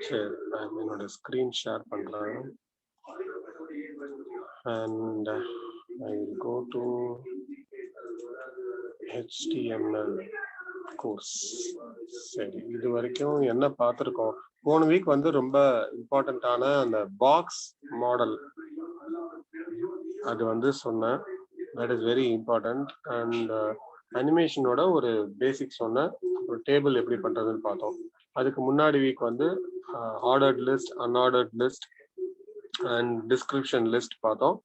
சரி, நான் என்னோட ஸ்க்ரீன் ஷேர் பண்ணுறேன். And I will go to HTML course. சரி, இது வரைக்கும் என்ன பார்த்துருக்கோம்? போன வீக் வந்து ரொம்ப இம்பார்ட்டண்ட்டான அந்த பாக்ஸ் மாடல் அது வந்து சொன்னேன். That is very important. And அனிமேஷனோட ஒரு பேசிக் சொன்னேன். ஒரு டேபிள் எப்படி பண்ணுறதுன்னு பார்த்தோம். அதுக்கு முன்னாடி வீக் வந்து ordered list, unordered list and description list பார்த்தோம்.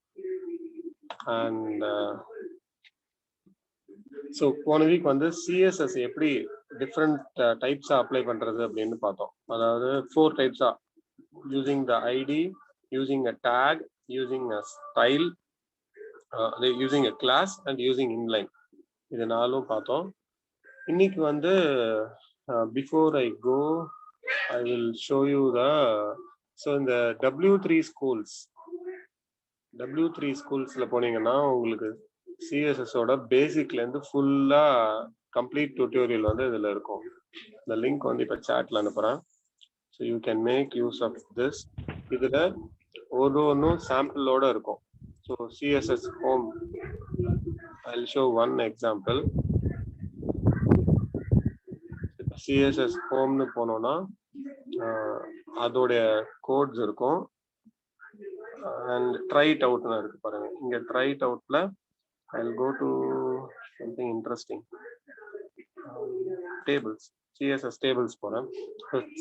அண்ட் ஸோ போன வீக் வந்து சிஎஸ்எஸ் எப்படி டிஃப்ரெண்ட் டைப்ஸா அப்ளை பண்றது அப்படின்னு பார்த்தோம். அதாவது 4 டைப்ஸா: using the ID, using a tag, using a style, using a class and using inline. இது 4ம் பார்த்தோம். இன்னைக்கு வந்து before I go I will show you the இந்த W3 ஸ்கூல்ஸ். W3 ஸ்கூல்ஸ்ல போனீங்கன்னா உங்களுக்கு சிஎஸ்எஸோட பேசிக்ல இருந்து ஃபுல்லா கம்ப்ளீட் டியூட்டோரியல் வந்து இதுல இருக்கும். இந்த லிங்க் வந்து இப்ப சாட்ல அனுப்புறேன். So you can make use of this. இதுல ஒவ்வொன்றும் சாம்பிளோட இருக்கும். So CSS home, I will show one example. CSS ஹோம்னு போனோம்னா அதோடைய கோட்ஸ் இருக்கும். அண்ட் ட்ரை இட் அவுட்னு இருக்கு பாருங்க. இங்க ட்ரை இட் அவுட்ல I will go to something interesting. Tables, CSS tables போறேன்.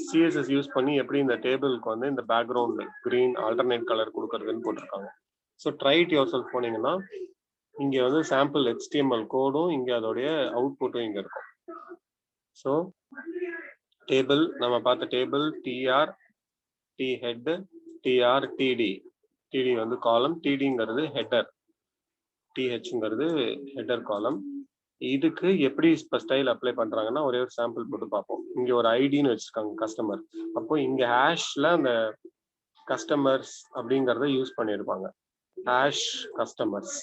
சிஎஸ்எஸ் யூஸ் பண்ணி எப்படி இந்த டேபிளுக்கு வந்து இந்த பேக்ரவுண்ட் கிரீன் ஆல்டர்னேட் கலர் கொடுக்கறதுன்னு போட்டிருக்காங்க. So try it your self போனீங்கன்னா இங்க வந்து சாம்பிள் HTML கோடும் இங்க அதோடைய அவுட்புட்டும் இங்க இருக்கும். ஸோ டேபிள் நம்ம பார்த்த table TR, T head, TR, TD. TD வந்து காலம், டிடிங்கிறது ஹெட்டர், டிஹெச்ங்கிறது ஹெட்டர் காலம். இதுக்கு எப்படி இப்போ ஸ்டைல் அப்ளை பண்றாங்கன்னா ஒரே ஒரு சாம்பிள் போட்டு பார்ப்போம். இங்க ஒரு ஐடின்னு வச்சிருக்காங்க கஸ்டமர். அப்போ இங்க ஹேஷ்ல அந்த கஸ்டமர்ஸ் அப்படிங்கிறத யூஸ் பண்ணியிருப்பாங்க, ஹேஷ் கஸ்டமர்ஸ்.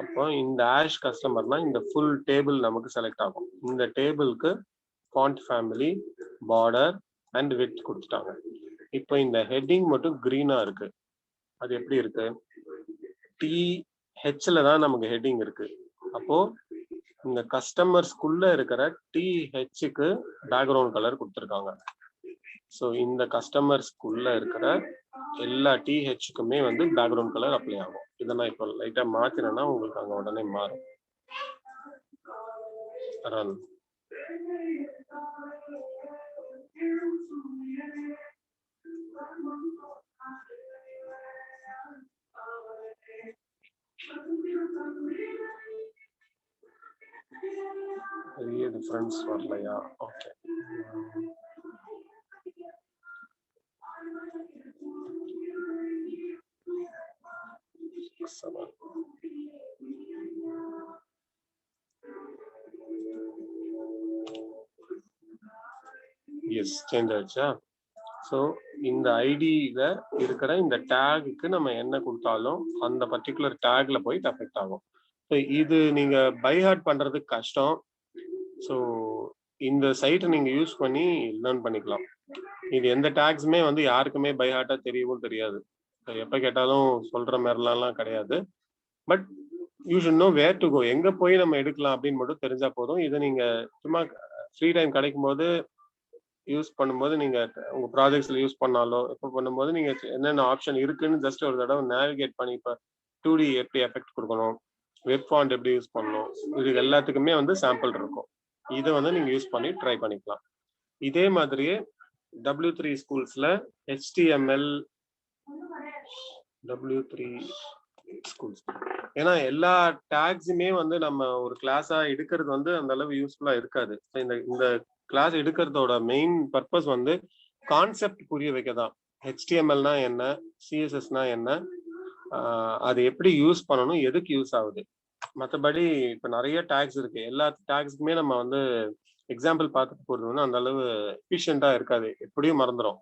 அப்போ இந்த ஹேஷ் கஸ்டமர்னா இந்த ஃபுல் டேபிள் நமக்கு செலக்ட் ஆகும். இந்த டேபிளுக்கு font family, border and width கொடுத்துட்டாங்க. இப்போ இந்த ஹெட்டிங் மட்டும் கிரீனா இருக்கு. அது எப்படி இருக்கு? THல தான் நமக்கு ஹெட்டிங் இருக்கு. அப்போ இந்த கஸ்டமர்ஸ்குள்ள இருக்கிற THக்கு பேக்ரவுண்ட் கலர் கொடுத்துருக்காங்க. ஸோ இந்த கஸ்டமர்ஸ்குள்ள இருக்கிற எல்லா THக்குமே வந்து பேக்ரவுண்ட் கலர் அப்ளை ஆகும். இதை நான் இப்போ லைட்டா மாத்தினேன்னா உங்களுக்கு அங்க உடனே மாறும். ரன். பெரிய டிஃபரன்ஸ் வரலையா? ஓகே. எஸ், சேஞ்ச் ஆயிடுச்சா? ஸோ இந்த ஐடியில இருக்கிற இந்த டேகுக்கு நம்ம என்ன கொடுத்தாலும் அந்த பர்டிகுலர் டேக்ல போயிட்டு அஃபெக்ட் ஆகும். ஸோ இது நீங்க பைஹார்ட் பண்றதுக்கு கஷ்டம். ஸோ இந்த சைட்டை நீங்க யூஸ் பண்ணி லேர்ன் பண்ணிக்கலாம். இது எந்த டேக்ஸுமே வந்து யாருக்குமே பைஹார்ட்டா தெரியவும் தெரியாது. எப்ப கேட்டாலும் சொல்ற மாதிரிலாம் கிடையாது. But you should know where to go, எங்க போய் நம்ம எடுக்கலாம் அப்படின்னு மட்டும் தெரிஞ்சா போதும். இதை நீங்க சும்மா ஃப்ரீ டைம் கிடைக்கும் போது யூஸ் பண்ணும்போது நீங்க உங்க ப்ராஜெக்ட்ஸ்ல யூஸ் பண்ணாலோ எப்போ பண்ணும்போது நீங்க என்னென்ன ஆப்ஷன் இருக்குன்னு ஜஸ்ட் ஒரு தடவை நேவிகேட் பண்ணி, இப்போ 2D எப்படி எஃபெக்ட் கொடுக்கணும், வெப் ஃபாண்ட் எப்படி யூஸ் பண்ணணும், இது எல்லாத்துக்குமே வந்து சாம்பிள் இருக்கும். இதை வந்து நீங்க யூஸ் பண்ணி ட்ரை பண்ணிக்கலாம். இதே மாதிரியே W3 ஸ்கூல்ஸ்ல HTML W3 ஸ்கூல்ஸ், ஏன்னா எல்லா டேக்ஸுமே வந்து நம்ம ஒரு கிளாஸா எடுக்கிறது வந்து அந்த அளவு யூஸ்ஃபுல்லா இருக்காது. இந்த கிளாஸ் எடுக்கிறதோட மெயின் பர்பஸ் வந்து கான்செப்ட் புரிய வைக்கதான். HTMLனா என்ன, CSSனா என்ன, அது எப்படி யூஸ் பண்ணணும், எதுக்கு யூஸ் ஆகுது. மற்றபடி இப்போ நிறைய டேக்ஸ் இருக்கு. எல்லா டேக்ஸுக்குமே நம்ம வந்து எக்ஸாம்பிள் பார்த்துட்டு போறது அந்த அளவு எஃபிஷியண்டா இருக்காது, எப்படியும் மறந்துடும்.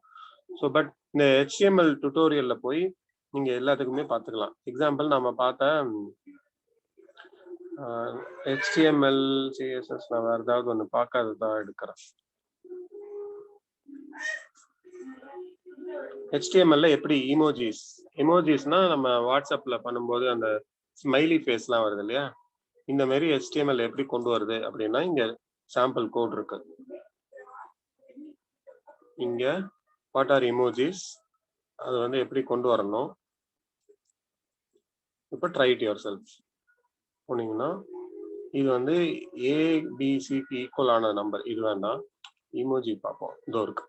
ஸோ பட் இந்த HTML டுட்டோரியல்ல போய் நீங்க எல்லாத்துக்குமே பார்த்துக்கலாம். எக்ஸாம்பிள் நம்ம பார்த்த HTML CSS நான் வேற ஏதாவது ஒன்று பார்க்காததா எடுக்கிறேன். HTML எப்படி எமோஜிஸ்னா நம்ம வாட்ஸ்அப்ல பண்ணும்போது அந்த ஸ்மைலி ஃபேஸ்லாம் வருது இல்லையா, இந்த மாதிரி HTML எப்படி கொண்டு வருது அப்படின்னா இங்க சாம்பிள் கோட் இருக்கு. இங்க வாட் ஆர் எமோஜிஸ், அது வந்து எப்படி கொண்டு வரணும். இப்போ ட்ரை இட் யுவர் செல்ஃப் போனீங்கன்னா இது வந்து ABCக்கு ஈக்குவலான நம்பர், இது வேண்டாம். இமோஜி பார்ப்போம், இதோ இருக்கு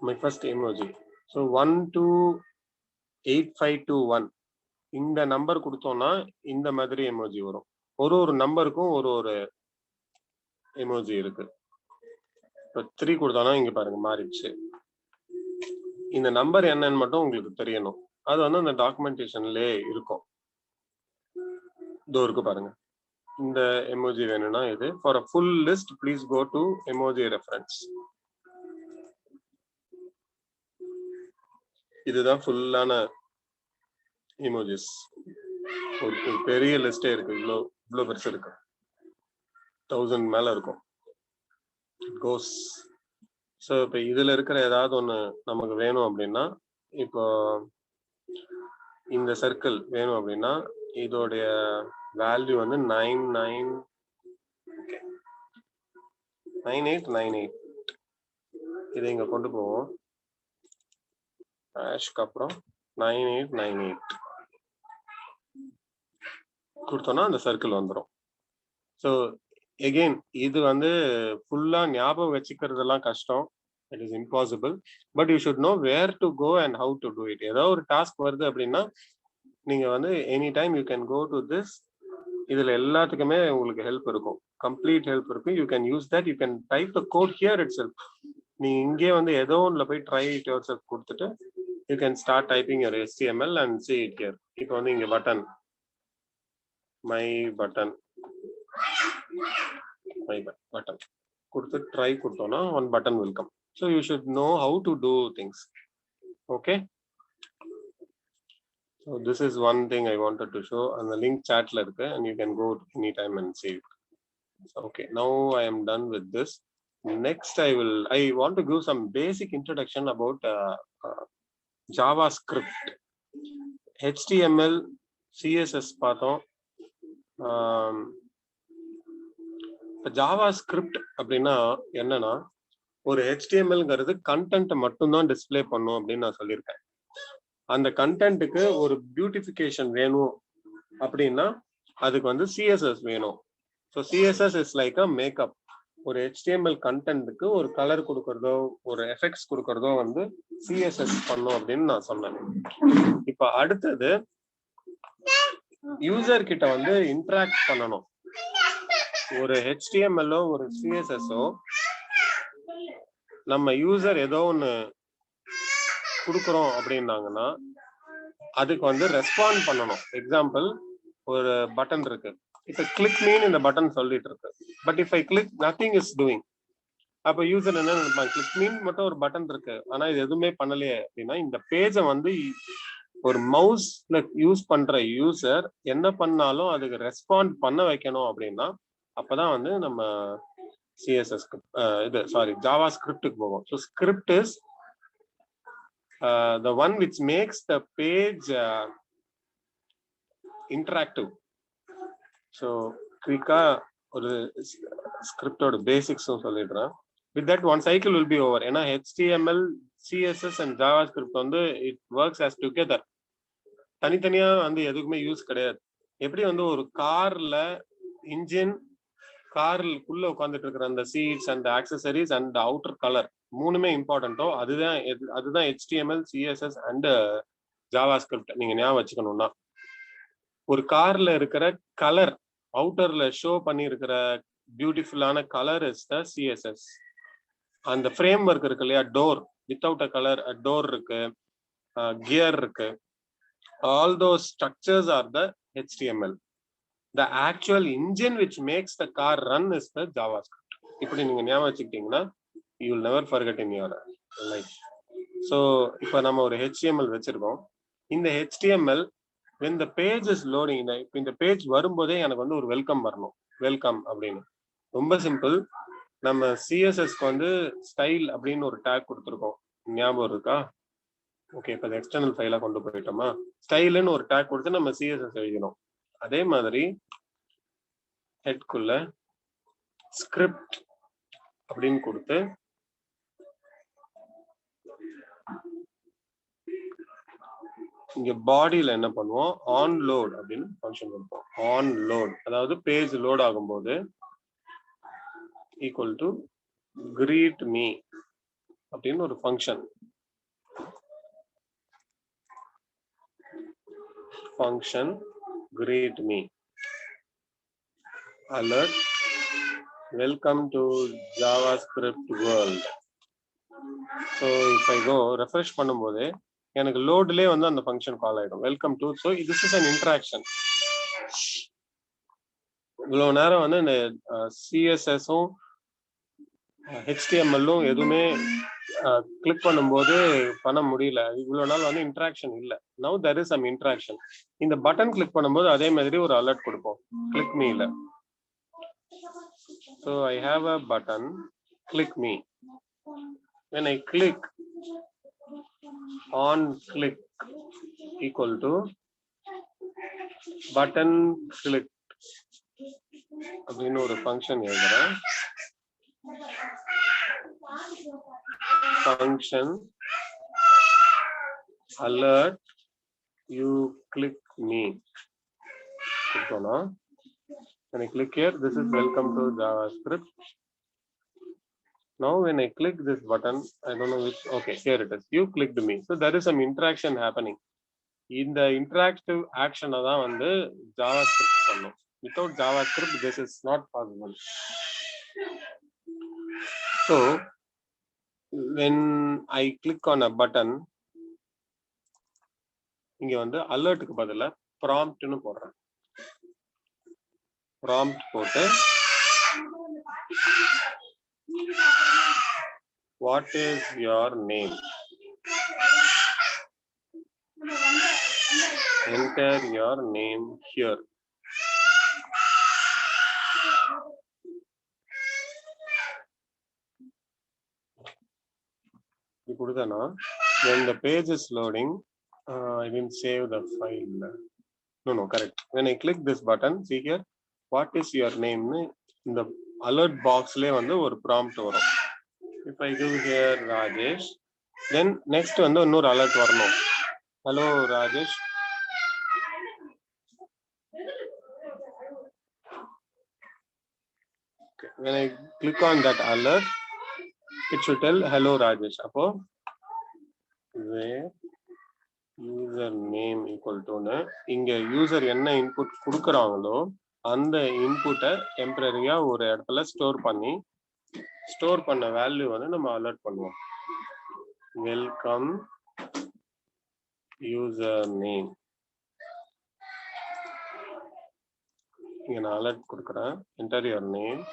மை ஃபர்ஸ்ட் எமோஜி. ஸோ 128521 இந்த நம்பர் கொடுத்தோம்னா இந்த மாதிரி எமோஜி வரும். ஒரு நம்பருக்கும் ஒரு எமோஜி இருக்கு. இப்போ 3 கொடுத்தோம்னா இங்க பாருங்க மாறிடுச்சு. இந்த நம்பர் என்னன்னு மட்டும் உங்களுக்கு தெரியணும், அது வந்து அந்த டாக்குமெண்டேஷன்லயே இருக்கும். இதோ இருக்கு பாருங்க, இந்த எமோஜி வேணும்னா இது. For a full list please go to emoji reference. இதுதான் ஃபுல்லான எமோஜிஸ். ஒரு பெரிய லிஸ்டே இருக்கு, இவ்வளோ பெருசு இருக்கு, 1000 மேல இருக்கும் கோஸ். ஸோ இப்போ இதுல இருக்கிற ஏதாவது ஒன்று நமக்கு வேணும் அப்படின்னா, இப்போ இந்த சர்க்கிள் வேணும் அப்படின்னா இதோடைய வேல்யூ வந்து 9898. இதை இங்க கொண்டு போவோம், ஹேஷ்க்கு அப்புறம் 9898 கொடுத்தோம்னா அந்த சர்க்கிள் வந்துடும். ஸோ எகெயின் இது வந்து ஃபுல்லா ஞாபகம் வச்சுக்கிறதுலாம் கஷ்டம், it is impossible. But you should know where to go and how to do it. ஏதோ ஒரு டாஸ்க் வருது அப்படின்னா நீங்க வந்து any time you can go to this. இதுல எல்லாத்துக்குமே உங்களுக்கு ஹெல்ப் இருக்கும், கம்ப்ளீட் ஹெல்ப் இருக்கும். You can use that, you can type the code here itself. நீங்க இங்கே வந்து ஏதோ ஒன்றுல போய் ட்ரை இட் யுவர் செல்ஃப் கொடுத்துட்டு you can start typing your HTML and see it here. இப்போ வந்து இங்க பட்டன், மை பட்டன் கொடுத்து ட்ரை கொடுத்தோம்னா one button will come. So you should know how to do things. Okay, so this is one thing I wanted to show, and the link chat la irukku and you can go anytime and see it. Okay, now I am done with this. Next I want to give some basic introduction about JavaScript. HTML CSS பார்த்தோம். JavaScript அப்படின்னா என்னன்னா, ஒரு HTMLங்கிறது content மட்டும்தான் display பண்ணும் அப்படின்னு நான் சொல்லியிருக்கேன். அந்த கண்டென்ட்டுக்கு ஒரு பியூட்டிஃபிகேஷன் வேணும் அப்படின்னா அதுக்கு வந்து CSS வேணும். So CSS is like a makeup. ஒரு HTML கண்டென்ட்டுக்கு ஒரு கலர் கொடுக்கறதோ ஒரு எஃபெக்ட்ஸ் கொடுக்கறதோ வந்து CSS பண்ணும் அப்படின்னு நான் சொன்னேன். இப்போ அடுத்தது யூசர் கிட்ட வந்து இன்டராக்ட் பண்ணணும். ஒரு HTML ஒரு CSS நம்ம யூசர் ஏதோ ஒன்று கொடுக்குறோம் அப்படின்னாங்கன்னா அதுக்கு வந்து ரெஸ்பாண்ட் பண்ணணும். எக்ஸாம்பிள், ஒரு பட்டன் இருக்கு, இப்போ கிளிக் மீன் இந்த பட்டன் சொல்லிட்டு இருக்கு, but if I click nothing is doing. அப்போ யூசர் என்ன நினைப்பாங்க, கிளிக் மீன் மட்டும் ஒரு பட்டன் இருக்கு ஆனா இது எதுவுமே பண்ணலையே அப்படின்னா, இந்த பேஜை வந்து ஒரு மவுஸ்ல யூஸ் பண்ற யூசர் என்ன பண்ணாலும் அதுக்கு ரெஸ்பாண்ட் பண்ண வைக்கணும் அப்படின்னா அப்பதான் வந்து நம்ம CSS JavaScript போவோம். So script is the one which makes the page interactive. So quick-ஆ ஒரு ஸ்கிரிப்டோட பேசிக்ஸும் சொல்லிடுறேன். With that one cycle will be over. ஏன்னா HTML, CSS and JavaScript வந்து it works as together. தனித்தனியா வந்து எதுக்குமே யூஸ் கிடையாது. எப்படி வந்து ஒரு கார்ல இன்ஜின், காருக்குள்ள உட்காந்துட்டு இருக்கிற அந்த seats and accessories and outer colour மூணுமே இம்பார்ட்டன்ட்டோ அதுதான் HTML, CSS அண்ட் JavaScript. நீங்க ஞாபகம் வச்சுக்கணும்னா ஒரு கார்ல இருக்கிற கலர், அவுட்டர்ல ஷோ பண்ணி இருக்கிற பியூட்டிஃபுல்லான கலர் இஸ் த CSS. அந்த ஃப்ரேம் ஒர்க் இருக்கு இல்லையா, door without a colour, door இருக்கு, கியர் இருக்கு, all those structures are the HTML. The actual engine which makes the car run is the JavaScript. இப்படி நீங்க ஞாபகம் வச்சுக்கிட்டீங்கன்னா you will never forget in your life. So இப்போ நம்ம ஒரு HTML வச்சிருக்கோம். இந்த HTML when the page is loading, இந்த page வரும்போதே எனக்கு வந்து ஒரு வெல்கம் வரணும், வெல்கம் அப்படின்னு. ரொம்ப சிம்பிள். நம்ம CSSக்கு வந்து ஸ்டைல் அப்படின்னு ஒரு டேக் கொடுத்துருக்கோம். ஞாபகம் இருக்கா? ஓகே, இப்போ எக்ஸ்டர்னல் ஃபைலா கொண்டு போயிட்டோமா? ஸ்டைல்னு ஒரு டேக் கொடுத்து நம்ம சிஎஸ்எஸ் எழுதணும். அதே மாதிரி ஹெட்குள்ள ஸ்கிரிப்ட் அப்படின்னு கொடுத்து இங்க பாடியில என்ன பண்ணுவோம், ஆன் லோட் அப்படின்னு ஃபங்க்ஷன் கொடுப்போம். ஆன் லோட் அதாவது பேஜ் லோட் ஆகும்போது ஈக்குவல் டு greet me அப்படின்னு ஒரு function greet me alert welcome to JavaScript world. So if I go refresh பண்ணும்போது எனக்கு லோட்லயே வந்து அந்த ஃபங்க்ஷன் கால் ஆயிடும், welcome to. So this is an interaction. இவ்வளவு நேரம் வந்து இந்த சிஎஸ்எஸும் ஹெச்டிஎம்எல்லும் எதுவுமே கிளிக் பண்ணும்போது பண்ண முடியல. இவ்வளவு நாள் வந்து இன்ட்ராக்ஷன் இல்லை. Now there is some interaction. இந்த பட்டன் கிளிக் பண்ணும்போது அதே மாதிரி ஒரு அலர்ட் கொடுப்போம், click மீல. So I have a button, click me. When I click, on click equal to button click அப்படின்னு ஒரு ஃபங்க்ஷன் எழுதுறேன். function alert you click me. When I click here, this is welcome to JavaScript. Now when I click this button, I don't know which, okay, here it is, you clicked me. So there is some interaction happening. இந்த interactive action தான் வந்து JavaScript பண்ணும். Without JavaScript this is not possible. So when I click on a button, இங்க வந்து அலர்ட்டுக்கு பதிலா ப்ராம்ப்ட்னு போடுறேன். Prompt போட்டு what is your name? Enter your name here. When the page is loading, I didn't save the file. No, correct. When I click this button, see here, what is your name? In the alert box le vandu or prompt varum. If I give here Rajesh, then next vandu innor alert varanum. Hello Rajesh. Okay. When I click on that alert, it should tell hello Rajesh. Appo where user name equal to na inga user enna input kudukrangalo அந்த இன்புட்டை டெம்பரரியா ஒரு இடத்துல store பண்ண value வந்து நம்ம alert பண்ணுவோம். Welcome user name, இங்க நான் அலர்ட் கொடுக்குறேன். Enter your name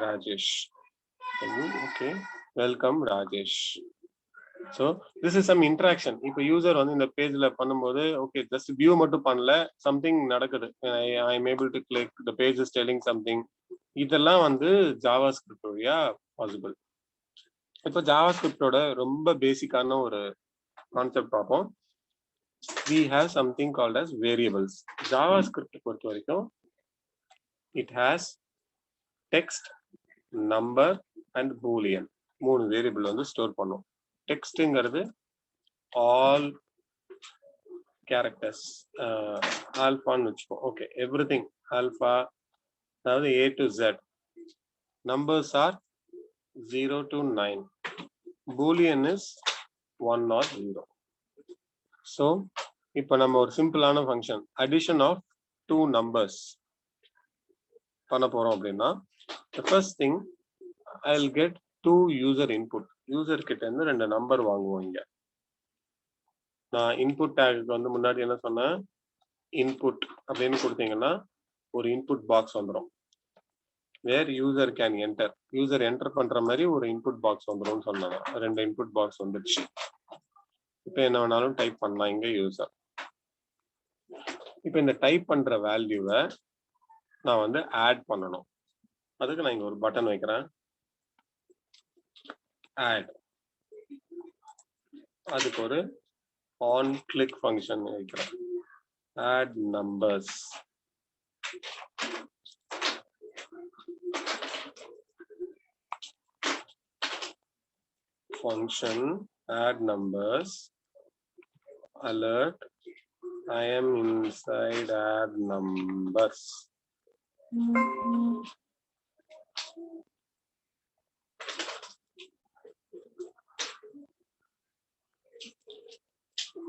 Rajesh. Okay, welcome Rajesh. So this is some interaction. இப்போ யூசர் வந்து இந்த பேஜ்ல பண்ணும்போது ஓகே ஜஸ்ட் வியூ மட்டும் பண்ணல, சம்திங் நடக்குது. I am able to click, the page is telling something. இதெல்லாம் வந்து JavaScript வழியா பாசிபிள். இப்போ JavaScript-ஓட ரொம்ப பேசிக்கான ஒரு கான்செப்ட் பார்ப்போம். We have something called as variables. JavaScript பொறுத்த வரைக்கும் it has text, number and boolean. மூணு வேரியபிள் வந்து ஸ்டோர் பண்ணும். டெக்ஸ்ட்ங்கிறது ஆல் கேரக்டர்ஸ், ஆல்பான்னு வச்சுப்போம். ஓகே, எவ்ரிதிங் ஆல்பா, அதாவது A to Z. Numbers are 0 to 9. Boolean is 1 or 0. So இப்போ நம்ம ஒரு சிம்பிளான ஃபங்க்ஷன் அடிஷன் ஆஃப் 2 numbers பண்ண போறோம் அப்படின்னா, the first thing I'll get 2 user input. User கிட்ட இருந்து 2 நம்பர் வாங்குவோம். இங்க நான் இன்புட் டேக்கு வந்து முன்னாடி என்ன சொன்னேன், இன்புட் அப்படின்னு கொடுத்தீங்கன்னா ஒரு இன்புட் பாக்ஸ் வந்துடும். Where user can enter, user enter பண்ற மாதிரி ஒரு இன்புட் பாக்ஸ் வந்துடும் சொன்னாங்க. 2 இன்புட் பாக்ஸ் வந்துடுச்சு. இப்போ என்ன வேணாலும் டைப் பண்ணலாம் இங்க யூசர். இப்போ இந்த டைப் பண்ற வேல்யூவை நான் வந்து ஆட் பண்ணணும். அதுக்கு நான் இங்க ஒரு பட்டன் வைக்கிறேன், ஆட். அதுக்கு ஒரு on click function வைக்கிறேன். Add numbers. Function add numbers. Alert. I am inside add numbers.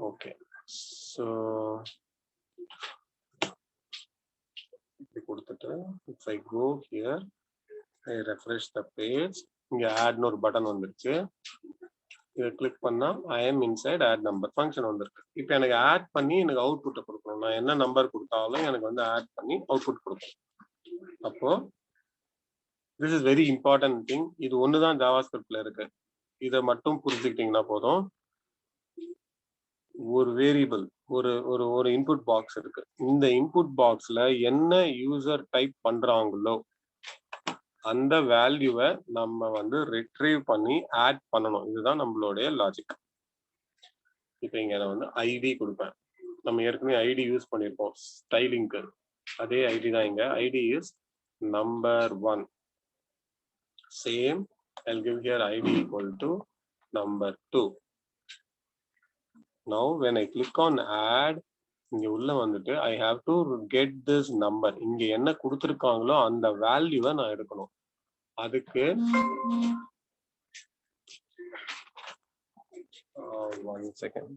Okay. So if I go here, I refresh the page. இங்க add ஒரு பட்டன் வந்துருச்சு. இதை கிளிக் பண்ணா I am inside add number function வந்திருக்கு. இப்போ எனக்கு add பண்ணி எனக்கு அவுட்புட் கொடுக்கணும். நான் என்ன நம்பர் கொடுத்தாலும் எனக்கு வந்து ஆட் பண்ணி அவுட்புட் கொடுக்கணும். அப்போ this is very important thing. இது ஒண்ணுதான் ஜாவாஸ்கிரிப்ட்ல இருக்கு. இதை மட்டும் புரிஞ்சுக்கிட்டீங்கன்னா போதும். ஒரு வேரியபிள் ஒரு இன்புட் பாக்ஸ் இருக்கு. இந்த இன்புட் பாக்ஸ்ல என்ன யூசர் டைப் பண்றாங்களோ அந்த வேல்யூவை நம்ம வந்து ரிட்ரீவ் பண்ணி ஆட் பண்ணணும். இதுதான் நம்மளுடைய லாஜிக். இப்போ இங்க நான் வந்து ஐடி கொடுப்பேன். நம்ம ஏற்கனவே ஐடி யூஸ் பண்ணியிருக்கோம் ஸ்டைலிங்க்கு. அதே ஐடி தான் இங்க. ID is number 1. Same I'll give here ID equal to number 2. Now when I click on add, இங்க உள்ள வந்துட்டு I have to get this number. இங்க என்ன கொடுத்திருக்காங்களோ அந்த வேல்யூவை நான் எடுக்கணும். அதுக்கு 1 second.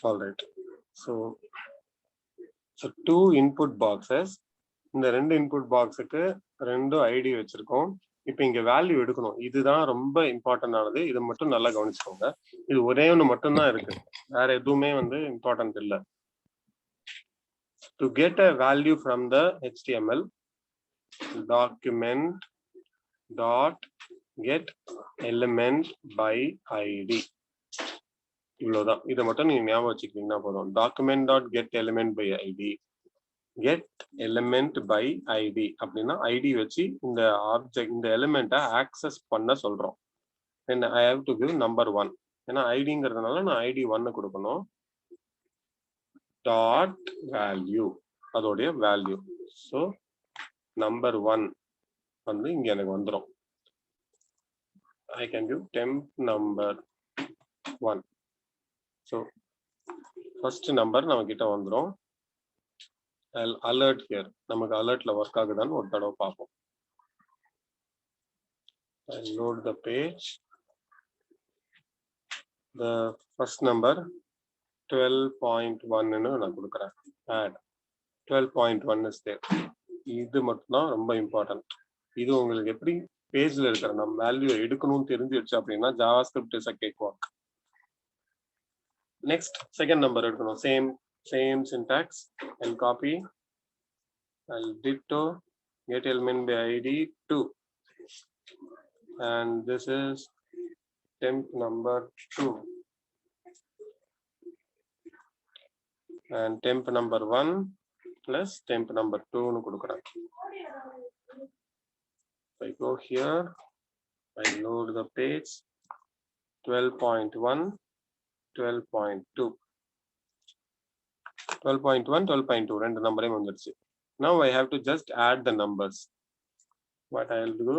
All right. So two input boxes. இந்த ரெண்டு இன்புட் பாக்ஸுக்கு ரெண்டு ஐடி வச்சிருக்கோம். இப்போ இங்க வேல்யூ எடுக்கணும். இதுதான் ரொம்ப இம்பார்ட்டன்ட் ஆனது. இதை மட்டும் நல்லா கவனிச்சுக்கோங்க. இது ஒரே ஒன்று மட்டும்தான் இருக்கு. வேற எதுவுமே வந்து இம்பார்ட்டன்ட் இல்லை. To get a value from the HTML, document dot get element by ID. இவ்வளவுதான். இதை மட்டும் நீங்க ஞாபகம் வச்சுக்கிட்டீங்கன்னா போதும். document dot get element by ID, get element by ID அப்படின்னா ஐடி வச்சு இந்த ஆப்ஜெக்ட் இந்த எலிமெண்ட்டை ஆக்சஸ் பண்ண சொல்றோம். then I have to give number 1. ஏன்னா ஐடிங்கிறதுனால நான் ID 1 கொடுக்கணும். dot value அதோடைய வேல்யூ. ஸோ number 1 வந்து இங்க எனக்கு வந்துடும். I can give temp number 1. So first number நம்ம கிட்ட வந்துடும். alert here. நமக்கு அலர்ட்ல ஒர்க் ஆகுதான்னு ஒரு தடவை பார்ப்போம். I'll load the page. The first number 12.1 ன்னு நான் கொடுக்குறேன். add 12.1 is there. இது மட்டும் தான் ரொம்ப இம்பார்ட்டன்ட். இது உங்களுக்கு எப்படி பேஜ்ல இருக்கிற நம்ம வேல்யூ எடுக்கணும்னு தெரிஞ்சிடுச்சு அப்படின்னா JavaScript is a cakewalk. Next second number எடுக்கணும். same syntax. I'll copy. I'll ditto get element by ID 2. And this is temp number 2. And temp number 1 plus temp number 2 னு கொடுக்குறேன். I go here. I load the page. 12.1, 12.2. 12.1, 12.2 ரெண்டு நம்பரே வந்துருச்சு. Now I have to just add the numbers. What I'll do,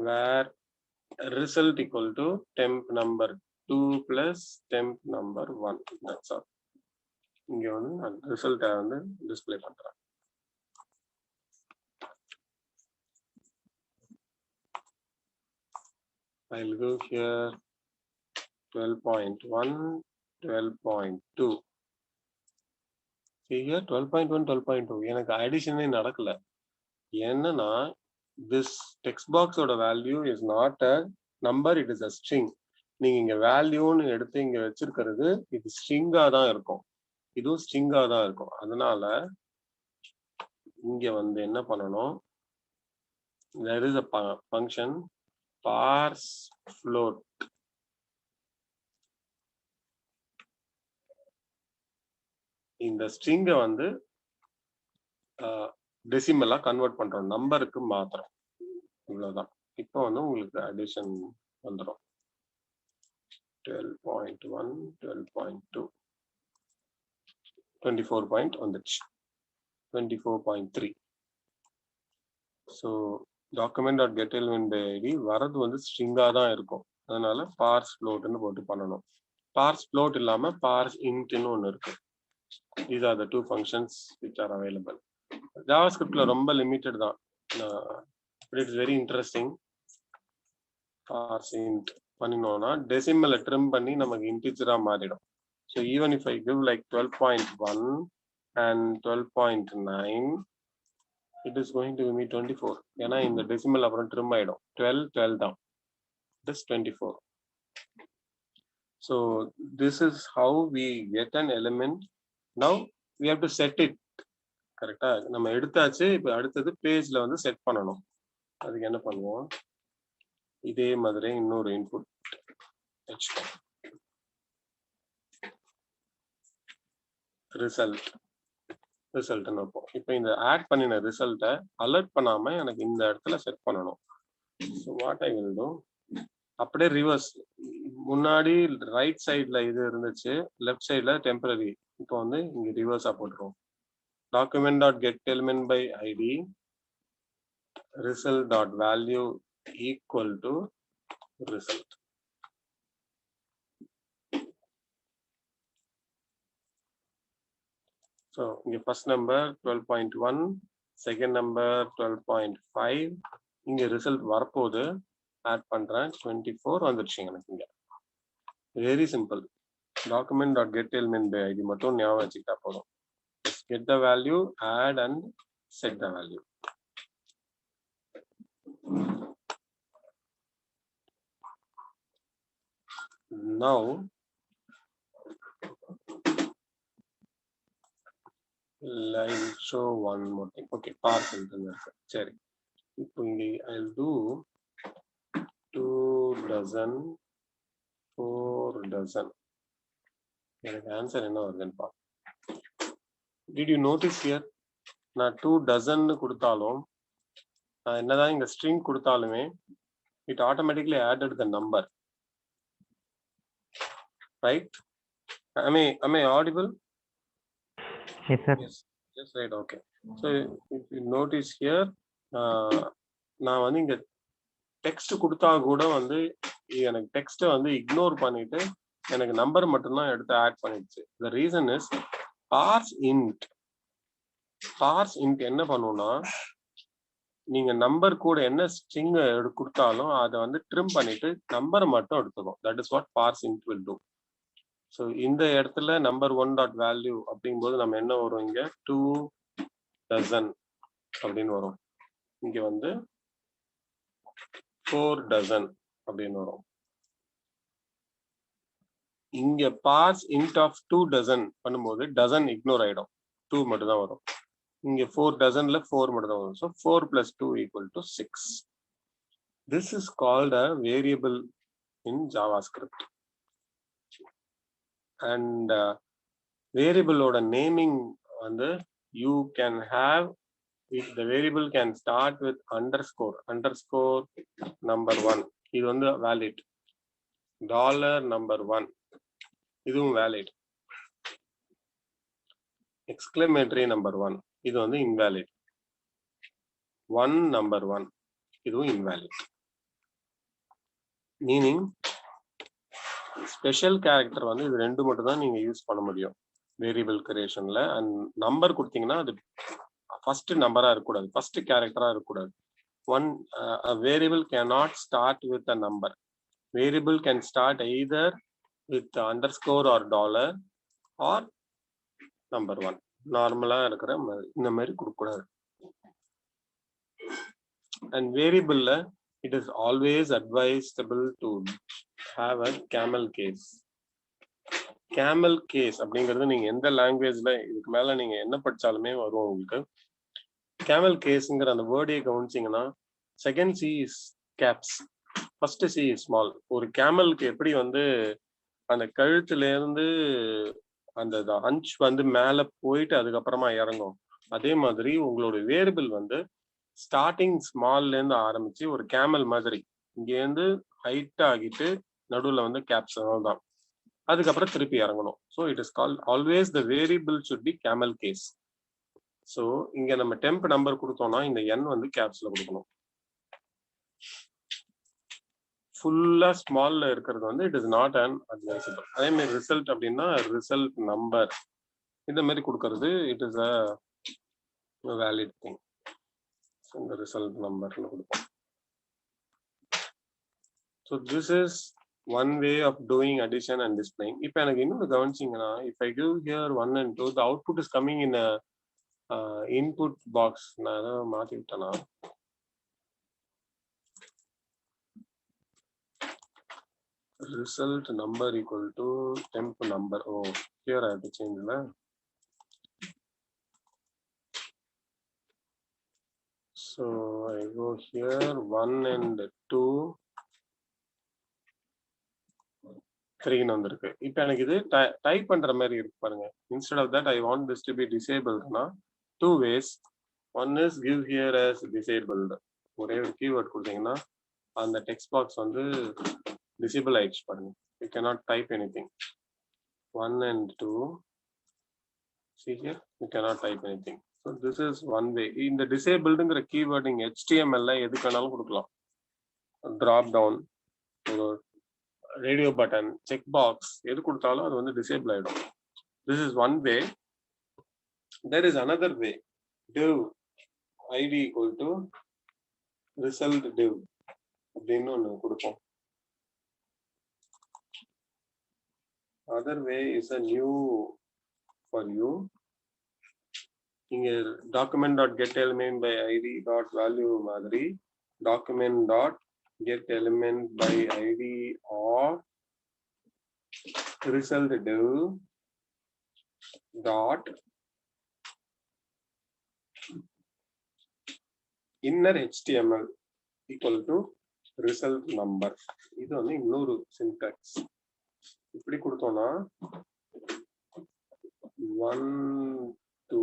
where result equal to temp number 2 plus temp number 1. That's all. இங்க வந்து நான் ரிசல்ட்டை வந்து டிஸ்ப்ளே பண்றேன். I'll go here 12.1, 12.2. See here 12.1, 12.2. எனக்கு அடிஷனே நடக்கல. என்னன்னா this text box ஓட value is not a number, it is a string. நீங்க இங்க வேல்யூன்னு எடுத்து இங்க வச்சிருக்கிறது இது ஸ்ட்ரிங்கா தான் இருக்கும். இதுவும் ஸ்ட்ரிங்கா தான் இருக்கும். அதனால இங்க வந்து என்ன பண்ணணும், there is a function parse float. இந்த ஸ்ட்ரிங்கை வந்து டெசிமலா கன்வெர்ட் பண்றோம், நம்பருக்கு மாத்திரம். இவ்வளவுதான். இப்போ வந்து உங்களுக்கு அடிஷன் வந்துடும். 12.1, 12.2, 24 பாயிண்ட் வந்துடுச்சு. 24.3. ஸோ document.getElementById வரது வந்து ஸ்ட்ரிங்கா தான் இருக்கும். அதனால parse floatன்னு போட்டு பண்ணணும். parse float இல்லாம parse intன்னு ஒன்று இருக்கு. These are the two functions which are available. JavaScriptல ரொம்ப லிமிட்டட் தான். But it's very interesting. Parse int பண்ணினோம்னா டெசிமலை ட்ரிம் பண்ணி நமக்கு இன்டிஜரா மாறிடும். So even if I give like 12.1 and 12.9, it is going to give me 24. ஏன்னா இந்த டெசிமல் அப்புறம் ட்ரிம் ஆயிடும். 12 தான். This 24. So this is how we get an element. Now we have to set it. கரெக்டா? நம்ம எடுத்தாச்சு. இப்போ அடுத்தது பேஜ்ல வந்து செட் பண்ணணும். அதுக்கு என்ன பண்ணுவோம், இதே மாதிரி இன்னொரு இன்புட் ரிசல்ட் ரிசல்ட்னு வைப்போம். இப்போ இந்த ஆட் பண்ணின ரிசல்ட்டை அலர்ட் பண்ணாம எனக்கு இந்த இடத்துல செட் பண்ணணும். So what I will do, அப்படியே ரிவர்ஸ். முன்னாடி ரைட் சைட்ல இது இருந்துச்சு, லெஃப்ட் சைட்ல டெம்பரரி. இப்போ வந்து இங்க ரிவர்ஸா போட்டுருவோம். document.getElementById result.value equal to result. So இங்க first number 12.1, second number 12.5. இங்க ரிசல்ட் வரப்போது ஆட் பண்றேன். 24 வந்துருச்சு எனக்கு. இங்க வெரி சிம்பிள். document.getElementById மட்டும் ஞாபகம் வச்சுக்கிட்டா போதும். Get the value, add and set the value. Now I'll show one more thing. Okay, parse int. சரி, இப்போ இங்க I'll do 2 dozen, 4 dozen. எனக்கு ஆன்சர் என்ன வருதுன்னு பாருங்க. Did you notice here, நான் 2 dozen கொடுத்தாலும் நான் என்னதான் இங்க string கொடுத்தாலுமே it automatically added the number, right? Am I audible? Yes, sir. Yes, right. Okay. So if you notice here, நான் வந்து இங்க டெக்ஸ்ட் கொடுத்தா கூட வந்து எனக்கு டெக்ஸ்ட்டை வந்து இக்னோர் பண்ணிட்டு எனக்கு நம்பர் மட்டும்தான் எடுத்து ஆட் பண்ணிடுச்சு. The reason is parse int. parse int என்ன பண்ணும்னா, நீங்க நம்பர் கூட என்ன ஸ்ட்ரிங் கொடுத்தாலும் அதை வந்து ட்ரிம் பண்ணிட்டு நம்பர் மட்டும் எடுத்துக்கும். That is what parse int will do. So இந்த இடத்துல நம்பர் 1.value அப்படிங்கும்போது நம்ம என்ன வரும், இங்க 2 dozen அப்படின்னு வரும். இங்க வந்து 4 dozen அப்படின்னு வரும். இங்க parse int of 2 dozen பண்ணும்போது dozen இக்னோர் ஆயிடும், 2 மட்டும் தான் வரும். இங்க 4 dozenல 4 மட்டும் தான் வரும். So 4 plus 2 equal to 6. This is called a variable in JavaScript. And variable oda naming வந்து you can have, if the variable can start with underscore number 1, இது வந்து valid. $number1 இதுவும் valid. exclamatory number 1 இது வந்து invalid. 1 number 1 இதுவும் invalid. Meaning special character வந்து இது ரெண்டு மட்டும் தான் நீங்க யூஸ் பண்ண முடியும் வேரியபிள் கிரியேஷன்ல. அண்ட் நம்பர் கொடுத்தீங்கன்னா அது ஃபர்ஸ்ட் நம்பரா இருக்கக்கூடாது, ஃபர்ஸ்ட் கேரக்டரா இருக்கக்கூடாது. One variable cannot start with a number. Variable can start either with underscore or dollar or number one. நார்மலா இருக்கிற இந்த மாதிரி கொடுக்கக்கூடாது. And variable it is always advisable to have a camel case. Camel case அப்படிங்கிறது நீங்க எந்த லாங்குவேஜ்ல இதுக்கு மேல நீங்க என்ன படிச்சாலுமே வரும் உங்களுக்கு. கேமல் கேஸ்ங்கிற அந்த வேர்டே கவனிச்சிங்கன்னா second C is caps, first C is small. ஒரு கேமலுக்கு எப்படி வந்து அந்த கழுத்துல இருந்து அந்த அஞ்ச் வந்து மேல போயிட்டு அதுக்கப்புறமா இறங்கும், அதே மாதிரி உங்களோட வேரியபிள் வந்து ஸ்டார்டிங் ஸ்மால்ல இருந்து ஆரம்பிச்சு ஒரு கேமல் மாதிரி இங்க இருந்து ஹைட் ஆகிட்டு நடுவுல வந்து கேப்ஸ் தான், அதுக்கப்புறம் திருப்பி இறங்கணும். So it is called always the variable should be camel case. ஸோ இங்க நம்ம டெம்ப் நம்பர் கொடுத்தோம்னா இந்த என் வந்து கேப்ஸ்ல கொடுக்கணும். ஃபுல்லா ஸ்மால்ல இருக்கிறது வந்து it is not an advisable. அதே மாதிரி ரிசல்ட் அப்படின்னா ரிசல்ட் நம்பர் இந்த மாதிரி கொடுக்கறது it is a valid thing. இந்த ரிசல்ட் நம்பர்னு கொடுப்போம். So this is one way of doing addition and displaying. இப்போ எனக்கு இன்னொரு கவனிச்சிங்கன்னா if I give here 1 and 2 the output is coming in a input box. நான் அதை மாற்றி விட்டேனா? result number equal to temp number. Oh, here I have to change that. So I go here 1 and 2 3 வந்திருக்கு. இப்போ எனக்கு இது type பண்ற மாதிரி இருக்கு பாருங்க. Instead of that I want this to be disabled na two ways. One is give here as disabled. ஒரே ஒரு கீவேர்ட் கொடுத்தீங்கன்னா அந்த டெக்ஸ்ட் பாக்ஸ் வந்து டிசேபிள் ஆயிடுச்சு பாருங்க. You cannot type anything. 1 and 2 see here you cannot type anything. So this is one way. இந்த disabledங்கிற keyword நீங்க HTML ல எதுக்கு வேணாலும் கொடுக்கலாம். drop down radio button check box எது கொடுத்தாலும் அது வந்து டிசேபிள் ஆயிடும். This is one way. There is another way. div id equal to result div அப்படின்னு ஒன்று கொடுப்போம். Other way is a new for you. இங்க document dot get element by ID dot value மாதிரி document dot get element by id or result div dot inner html equal to result number. இது வந்து இன்னொரு syntax. இப்படி கொடுத்தோம்னா 1 2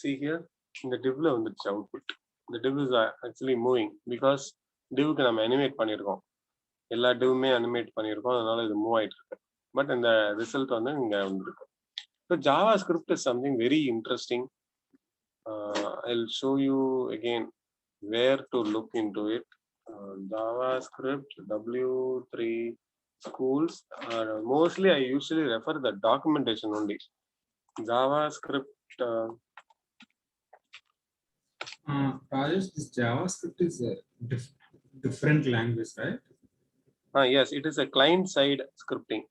see here இந்த divல வந்துருச்சு output. The div is actually moving because divக்கு நம்ம animate பண்ணியிருக்கோம். எல்லா divமே அனிமேட் பண்ணியிருக்கோம், அதனால இது மூவ் ஆயிட்டு இருக்கு. பட் இந்த ரிசல்ட் வந்து இங்க வந்திருக்கு. So JavaScript is something very interesting. I'll show you again where to look into it. JavaScript W3 schools. Mostly I usually refer the documentation only. JavaScript. Rajesh, this JavaScript is a different language, right? Yes, it is a client-side scripting.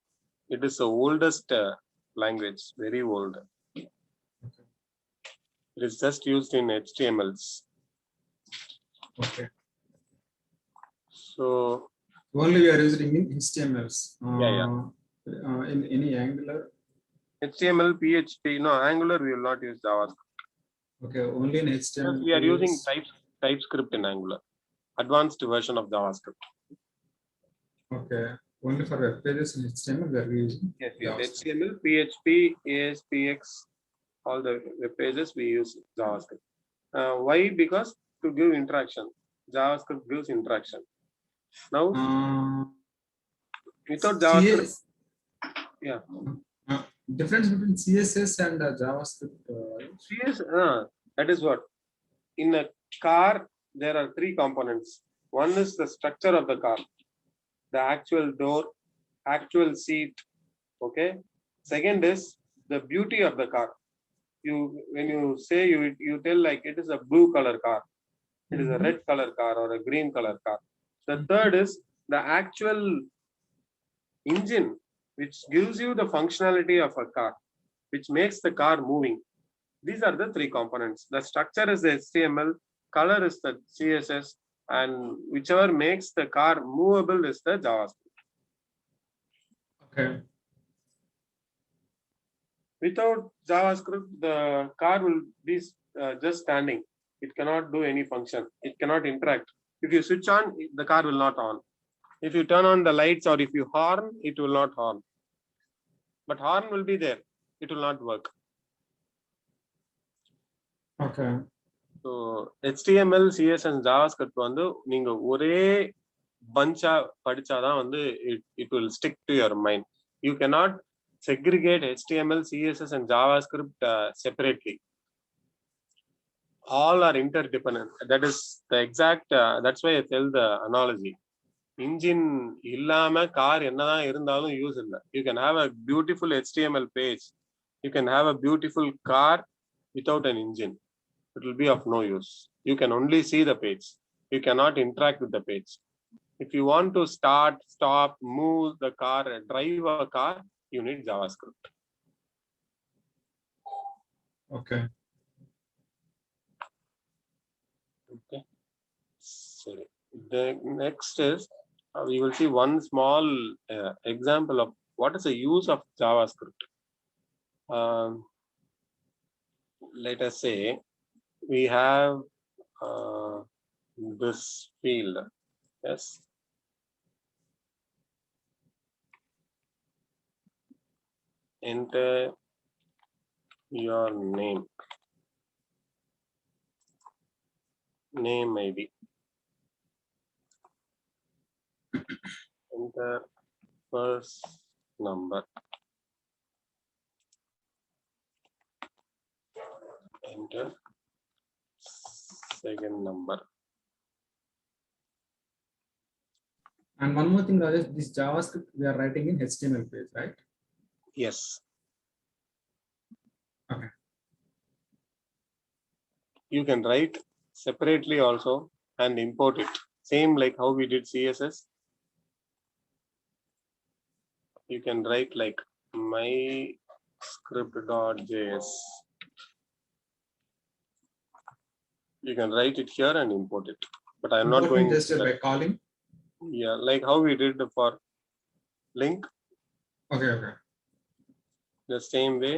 It is the oldest language, very old. Okay. It is just used in HTMLs. Okay. So only we are using in HTMLs. Yeah. In any Angular. HTML, PHP, no Angular. We will not use JavaScript. Okay, only in HTML. We are using TypeScript in Angular, advanced version of JavaScript. Okay, only for web pages in HTML we are using. Yes, HTML, PHP, ASPX, all the web pages we use JavaScript. Why? Because to give interaction, JavaScript gives interaction. Now, without JavaScript, yeah. Difference between CSS and JavaScript. CSS, that is what in a car, there are three components. One is the structure of the car, the actual door, actual seat. Okay. Second is the beauty of the car. When you say you tell like it is a blue color car, it is a red color car or a green color car. The third is the actual engine, which gives you the functionality of a car, which makes the car moving. These are the three components. The structure is the HTML, color is the CSS, and whichever makes the car movable is the JavaScript. Okay. Without JavaScript, the car will be just standing. It cannot do any function. It cannot interact. If you switch on, the car will not on. If you turn on the lights or if you horn, it will not horn. But horn will be there. It will not work. Okay. So HTML, CS and JavaScript வந்து நீங்க ஒரே பஞ்சா படிச்சாதான் வந்து it will stick to your mind. You cannot segregate HTML, CSS and JavaScript separately. All are interdependent. That is the exact that's why I tell the analogy. Engine இல்லாம car என்னதான் இருந்தாலும் use இல்லை. You can have a beautiful HTML page. You can have a beautiful car without an engine. It will be of no use. You can only see the page. You cannot interact with the page. If you want to start, stop, move the car, drive a car, you need JavaScript. Okay. Okay. So the next is we will see one small example of what is the use of JavaScript. Let us say we have this field. Yes. Enter your name. Name maybe. Enter first number. Enter second number. And one more thing, Rajesh, this JavaScript we are writing in HTML page, right? Yes. Okay. You can write separately also and import it. Same like how we did CSS. You can write like my script.js. You can write it here and import it. But I'm not going just by calling. Yeah, like how we did for link. Okay, okay. The same way.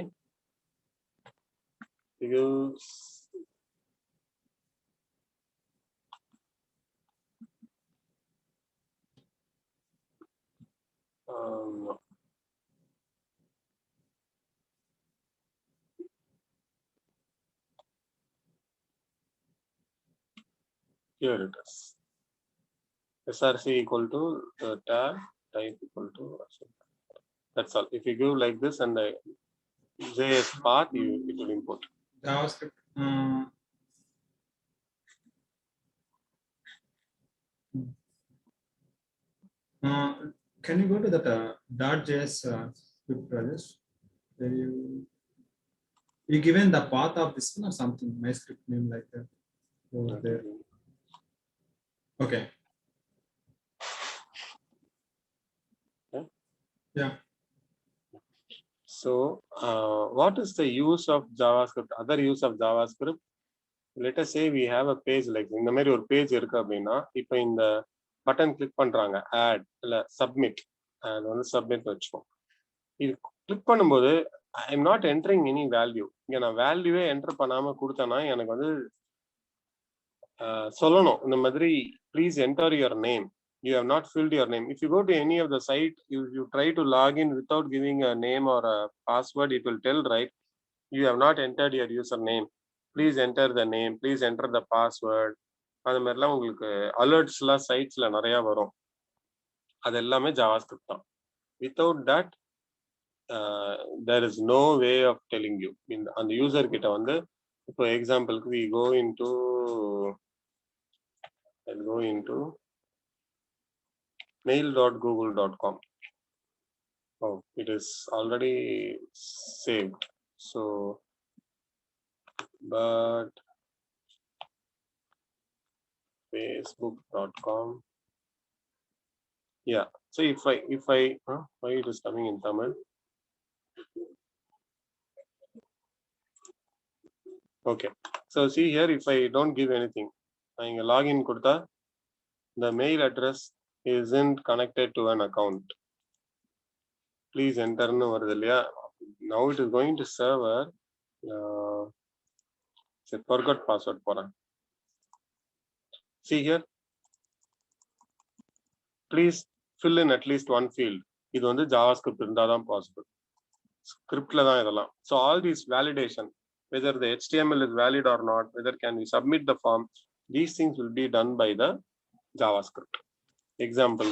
Use no. Here it is. SRC equal to tab type equal to. That's all. If you give like this and the JS path, it will import. JavaScript. Can you go to that .js script, Rajesh? Where you given the path of this one or something, my script name like that over there. Okay. Yeah. So what is the use of JavaScript? Other use of JavaScript? Let us say we have a page like இந்த மாதிரி ஒரு page இருக்கு அப்படின்னா இப்போ இந்த button click பண்றாங்க add இல்ல submit அது வந்து சப்மிட் வச்சுப்போம். இது கிளிக் பண்ணும்போது I am not entering any value. இங்க நான் வேல்யூவே என்டர் பண்ணாம கொடுத்தேன்னா எனக்கு வந்து சொல்லணும் இந்த மாதிரி please enter your name. You have not filled your name. If you go to any of the site, you try to log in without giving a name or a password, it will tell, right, you have not entered your username. Please enter the name. Please enter the password. அது மாதிரிலாம் உங்களுக்கு அலர்ட்ஸ்லாம் சைட்ஸ்ல நிறைய வரும். அது எல்லாமே JavaScript தான். Without that, there is no way of telling you. அந்த user கிட்ட வந்து இப்போ எக்ஸாம்பிளுக்கு we go into I'll go into mail.google.com. Oh, it is already saved. So, but facebook.com. Yeah. So if I why it is coming in Tamil? Okay. So see here, if I don't give anything, I login கொடுத்தா the mail address isn't connected to an account. Please enter னு வருது இல்லையா? Now it is going to server. Forgot password போறேன். See here. Please fill in at least one field. இது வந்து JavaScript இருந்தாதான் possible. Scriptல தான் இதெல்லாம். So all these validation, whether the HTML is valid or not, whether can we submit the form, these things will be done by the JavaScript. Example,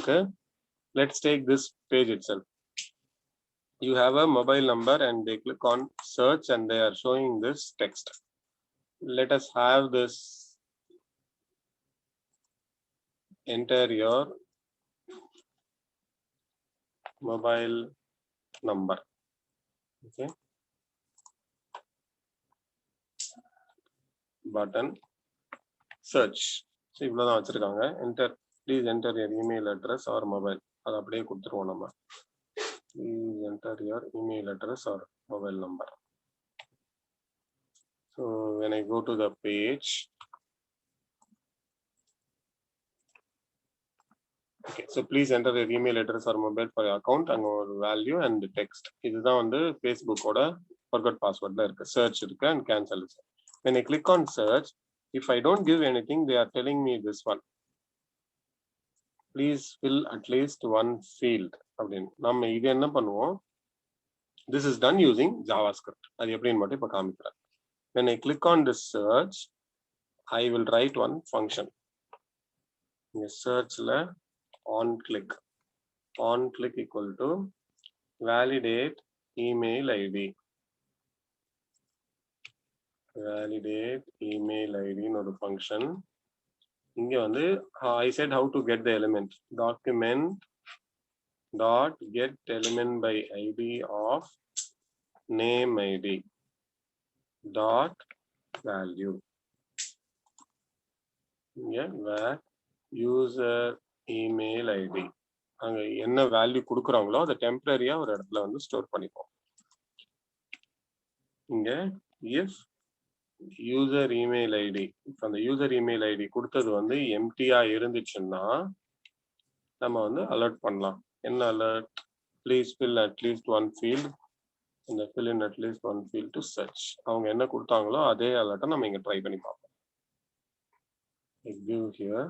let's take this page itself. You have a mobile number and they click on search and they are showing this text. Let us have this, enter your mobile number. Okay. Button, search. So இவ்வளவுதான் வச்சிருக்காங்க. Enter, please enter your email address or mobile. அது அப்படியே கொடுத்துருவோம் நம்ம. Please enter your email address or mobile number. So when I go to the page, okay, so please enter your email address or mobile for your account and your value and the text. இதுதான் வந்து Facebook ஓட forgot passwordல இருக்கு. Search இருக்கு and cancel இருக்கு. When I click on search, if I don't give anything, they are telling me this one. Please fill at least one field. அப்படின்னு நம்ம இது என்ன பண்ணுவோம்? This is done using JavaScript. அது எப்படின்னு மட்டும் இப்ப காமிக்கிறேன். When I click on this search, I will write one function. In searchல on click equal to validate email ID. Validate email ID ஒரு function. இங்க வந்து I said how to get the element. Document dot get element by ID of name ID dot value. Yeah, where user email ID. அங்க என்ன value கொடுக்குறாங்களோ அதை டெம்பரரியா ஒரு இடத்துல வந்து ஸ்டோர் பண்ணிப்போம். இங்க if user email ID, அந்த user email ID கொடுத்தது வந்து எம்டியா இருந்துச்சுன்னா நம்ம வந்து அலர்ட் பண்ணலாம். என்ன alert? Please fill at least one field. இந்த fill in at least one field to search. அவங்க என்ன கொடுத்தாங்களோ அதே அலர்ட்டை நம்ம இங்க ட்ரை பண்ணி பார்ப்போம். I give here.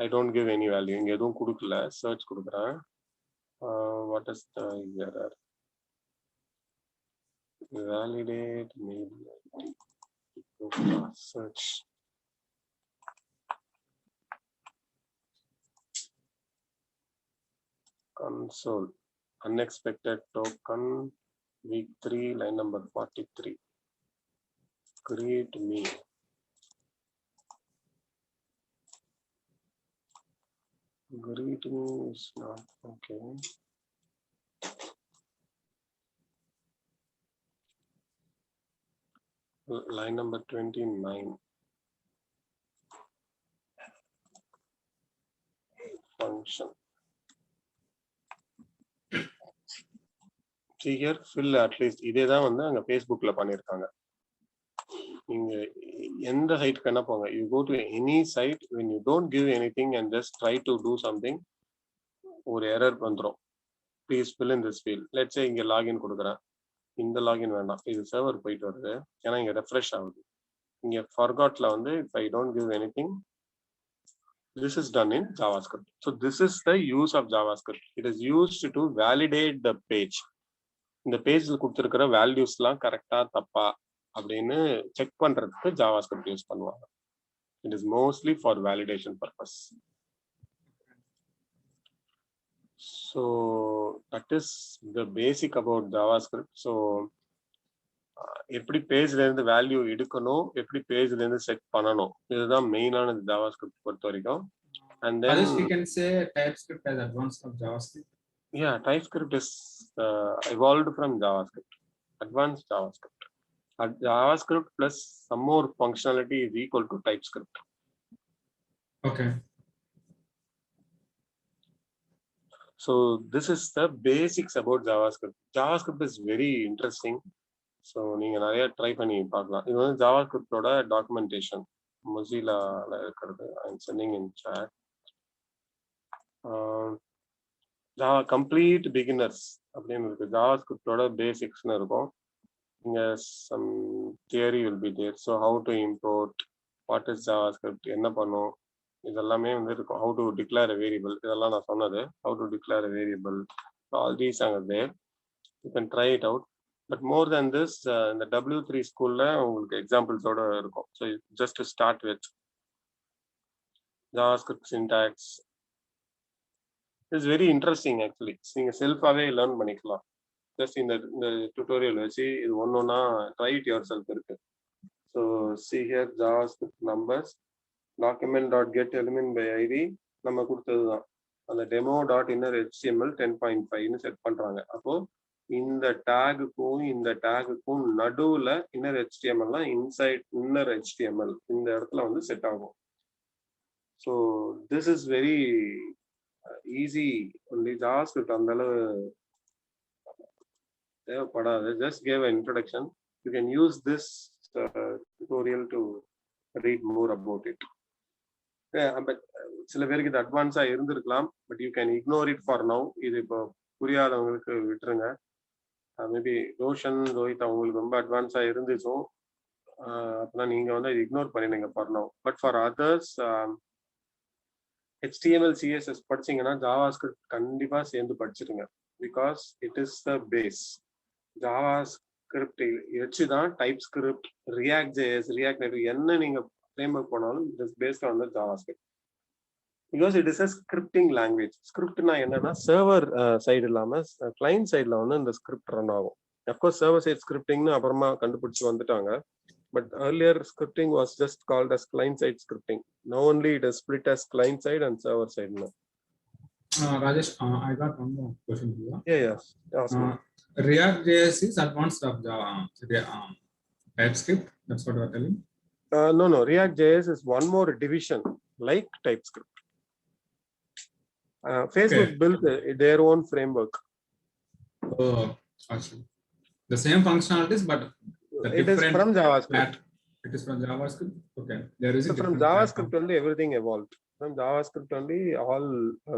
I don't give any value. இங்க எதுவும் கொடுக்கல. Search கொடுக்குறேன். What is the error? Validate maybe search. Console. Unexpected token. Week 3, line number 43. Greet me. Greeting is not okay. Line number 29. Function. See here, fill at least. இதே தான் வந்து அங்க Facebookல பண்ணிருக்காங்க. நீங்க எந்த சைட்டுக்கு என்ன போங்க, you go to any site, when you don't give anything and just try to do something, ஒரு எரர் வந்துரும். Please fill in this field. Let's say இங்க லாகின் கொடுக்குறேன். இந்த லாகின் வேண்டாம், இது சர்வர் போயிட்டு வருது, ஏன்னா இங்க ரெஃப்ரெஷ் ஆகுது. இங்க forgotல வந்து if I don't give anything, this is done in JavaScript. So this is the use of JavaScript. It is used to validate the page. இந்த பேஜ்ல கொடுத்திருக்கிற வேல்யூஸ்லாம் கரெக்டா தப்பா அப்படின்னு செக் பண்றதுக்கு JavaScript யூஸ் பண்ணுவாங்க. It is mostly for validation purpose. So that is the basic about JavaScript. So எப்படி பேஜ்ல இருந்து வேல்யூ எடுக்கணும், எப்படி பேஜ்ல இருந்து செட் பண்ணணும், இதுதான் மெயினான ஜாவாஸ்கிரிப்ட் பொறுத்த வரைக்கும். And then Rajesh, we can say TypeScript as advanced of JavaScript. yeah, TypeScript is evolved from JavaScript, advanced JavaScript. JavaScript plus some more functionality is equal to TypeScript. Okay. So this is the basics about JavaScript. JavaScript is very interesting. So நீங்க நிறைய try பண்ணி பார்க்கலாம். இது வந்து ஜாவாஸ்கிரிப்டோட documentation மொசிலால இருக்கிறது. I'm sending in chat. Java complete beginners அப்படின்னு இருக்கு. ஜாவாஸ்கிரிப்டோட பேசிக்ஸ்னு இருக்கும். இங்க some theory will be there. So how to import, what is JavaScript, என்ன பண்ணும், இதெல்லாமே வந்து இருக்கும். How to declare a variable, இதெல்லாம் நான் சொன்னது. How to declare a variable, all these are there. You can try it out. But more than this, இந்த W3 ஸ்கூல்ல உங்களுக்கு எக்ஸாம்பிள்ஸோட இருக்கும். So just start with JavaScript syntax it's very interesting. Actually நீங்க செல்ஃபாவே learn பண்ணிக்கலாம். Just இந்த tutorial வச்சு இது ஒன்னொன்னா ட்ரை இட் யுவர் செல்ஃப் இருக்கு. So see here JavaScript numbers document.get element by id நம்ம கொடுத்ததுதான். அந்த demo.inner HTML 10.5ன்னு செட் பண்றாங்க. அப்போ இந்த டேகுக்கும் இந்த டேகுக்கும் நடுவுல inner HTML inside inner HTML இந்த இடத்துல வந்து செட் ஆகும். So this is very easy. Only JavaScript அந்த அளவு தேவைப்படாது. Just gave a introduction. You can use this tutorial to read more about it. சில பேருக்கு இது அட்வான்ஸா இருந்திருக்கலாம். But you can ignore it for now. இது இப்போ புரியாதவங்களுக்கு விட்டுருங்க. மேபி ரோஷன், ரோஹித் அவங்களுக்கு ரொம்ப அட்வான்ஸா இருந்துச்சும் அப்பதான் நீங்க வந்து இக்னோர் பண்ணிடுங்க for now. But for others HTML CSS படிச்சீங்கன்னா ஜாவாஸ்கிரிப்ட் கண்டிப்பா சேர்ந்து படிச்சிருங்க. Because it is the base. JavaScript வச்சுதான் TypeScript, React JS, React Native என்ன நீங்க ஃப்ரேம்வொர்க் போனாலும் it is based on the JavaScript. Because it is a scripting language. ஸ்கிரிப்ட்னா என்னன்னா சர்வர் சைடு இல்லாம கிளைண்ட் சைட்ல வந்து இந்த ஸ்கிரிப்ட் ரன் ஆகும். அஃப்கோர்ஸ் சர்வர் சைட் ஸ்கிரிப்டிங்னு அப்புறமா கண்டுபிடிச்சு வந்துட்டாங்க. But earlier scripting was just called as client side scripting. Now only it is split as client side and server side now. Rajesh, I got one more question here. Yes. Awesome. React JS is advanced of Java, TypeScript. That's what you are telling. No. React JS is one more division like TypeScript. Facebook built their own framework. Oh, actually, the same functionalities, but it is from JavaScript. It is from JavaScript. Okay, there is from JavaScript only everything evolved. From JavaScript only all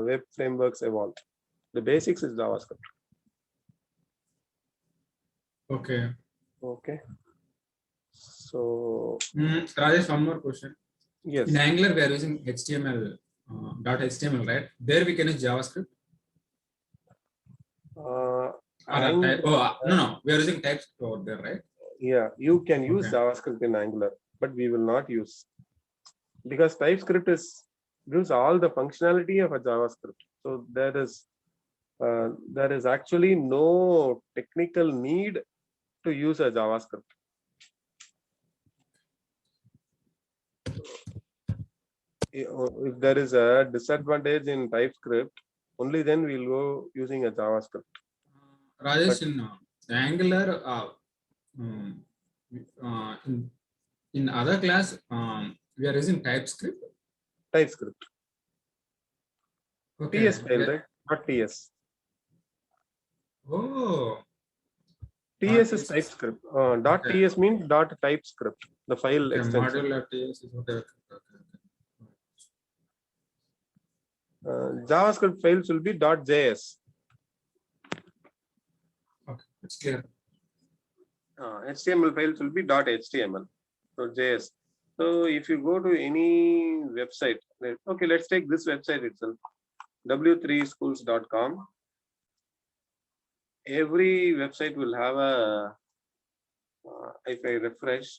web frameworks evolved. The basics is JavaScript. Okay. So Rajesh, one more question. Yes. In Angular we are using HTML. .html, right? There we can use JavaScript. No, we are using TypeScript over there, right? Yeah, you can use JavaScript in Angular, but we will not use, because TypeScript gives all the functionality of a JavaScript. So there is actually no technical need to use a JavaScript. If there is a disadvantage in TypeScript, only then we'll go using a JavaScript. Rajesh, in Angular, in other class, we are using TypeScript. Okay. TS file, right? Not TS. Oh. TS is TypeScript. .ts means .typescript. The file extension. Module TS is whatever. JavaScript files will be .js. Okay, it's clear. HTML files will be .html. So JS. So if you go to any website, okay, let's take this website itself, w3schools.com. Every website will have a, if I refresh,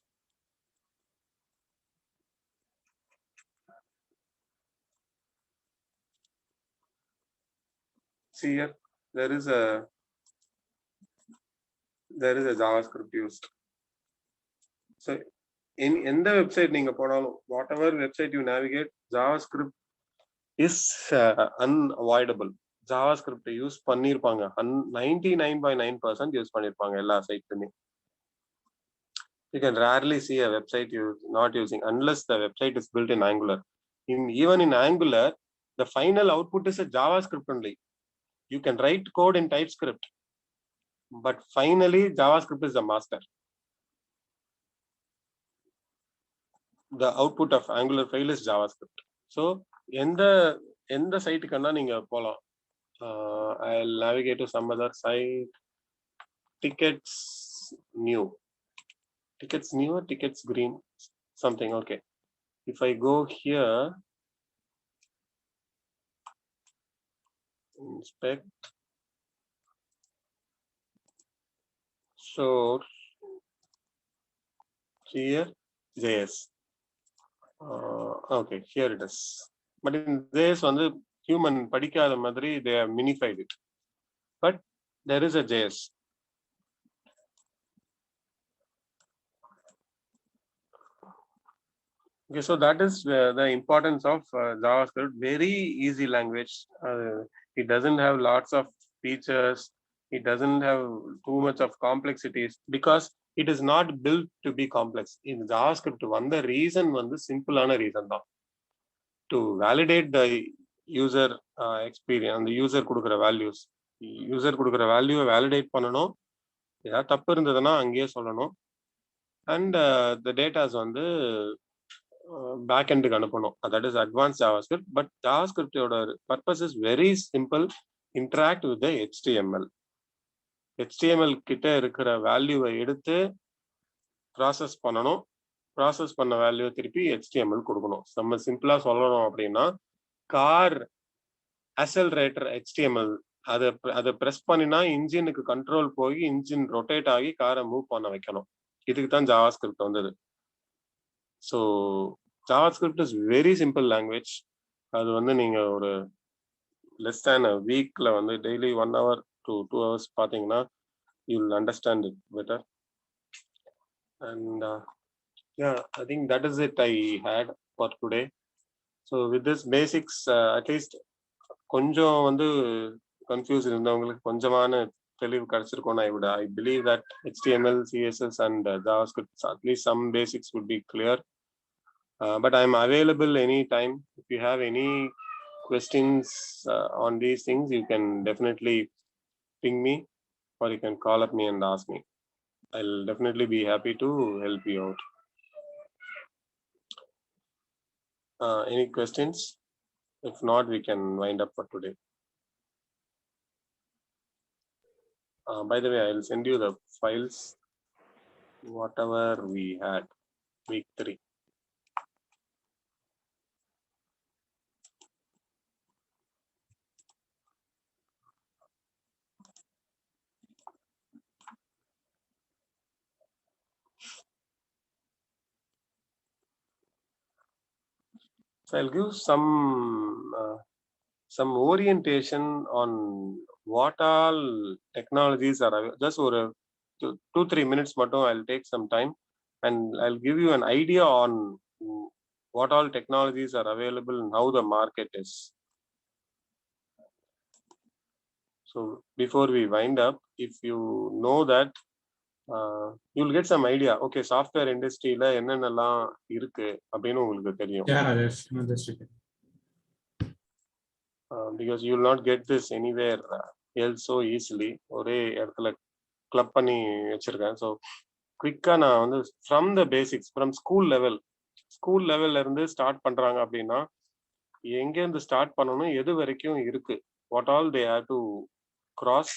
see here, there is a JavaScript used. So in the website நீங்க போனாலும் whatever website you navigate, JavaScript is unavoidable. JavaScript use பண்ணிருப்பாங்க 99.9% use பண்ணிருப்பாங்க எல்லா சைட்லயுமே. You can rarely see a website you not using unless the website is built in Angular. Even in Angular, the final output is a JavaScript only. You can write code in TypeScript, but finally JavaScript is the master. The output of Angular file is JavaScript. So எந்த சைட்டுக்குன்னா நீங்க போலாம். I'll navigate to some other site. Tickets new or tickets green, something. Okay, if I go here, inspect, so here JS, okay, here it is. But in JS வந்து human படிக்காத மாதிரி they have minified it, but there is a JS. Okay, so that is the importance of JavaScript. Very easy language. It doesn't have lots of features. It doesn't have too much of complexities because it is not built to be complex. In JavaScript, the reason the simple reason to validate the user experience, the user kudukra values. User kudukra value validate பண்ணனும். ஏதாவது தப்பு இருந்ததுன்னா அங்கேயே சொல்லணும். And the data is back end அனுப்பணும். That is advanced JavaScript. But JavaScript purpose is very simple. Interact with the HTML. HTML கிட்ட இருக்கிற வேல்யூவை எடுத்து ப்ராசஸ் பண்ணணும். ப்ராசஸ் பண்ண வேல்யூ திருப்பி HTML கொடுக்கணும். நம்ம சிம்பிளா சொல்லணும் அப்படின்னா கார் அசல்ரேட்டர் HTML அதை பிரஸ் பண்ணினா இன்ஜினுக்கு கண்ட்ரோல் போய் இன்ஜின் ரொட்டேட் ஆகி காரை மூவ் பண்ண வைக்கணும். இதுக்கு தான் JavaScript வந்தது. So JavaScript is very simple language. அது நீங்க ஒரு less than a weekல daily 1 hour to 2 hours பாத்தீங்கன்னா you'll understand it better. And yeah, I think that is it I had for today. So with this basics, at least கொஞ்சம் confused இருந்தவங்களுக்கு கொஞ்சமான தெளிவு கிடைச்சிருக்கும். I believe that HTML, CSS and JavaScript, at least some basics would be clear. But I'm available anytime. If you have any questions on these things, you can definitely ping me or you can call up me and ask me. I'll definitely be happy to help you out. Any questions? If not, we can wind up for today. By the way, I'll send you the files, whatever we had week 3. So I'll give some orientation on what all technologies are available. Just for 2-3 minutes, I'll take some time and I'll give you an idea on what all technologies are available and how the market is. So before we wind up, if you know that, you'll get some idea. Okay, software industry la என்னென்னலாம் இருக்கு அப்படினு உங்களுக்கு தெரியும். Yeah, that's okay. Because you will not get this anywhere else so easily. ஒரே இடத்துல club பண்ணி வச்சிருக்கேன். So குயிக்கா நான் from the basics, from school levelல இருந்து ஸ்டார்ட் பண்றாங்க அப்படின்னா எங்க இருந்து ஸ்டார்ட் பண்ணணும், எது வரைக்கும் இருக்கு, what all they have to cross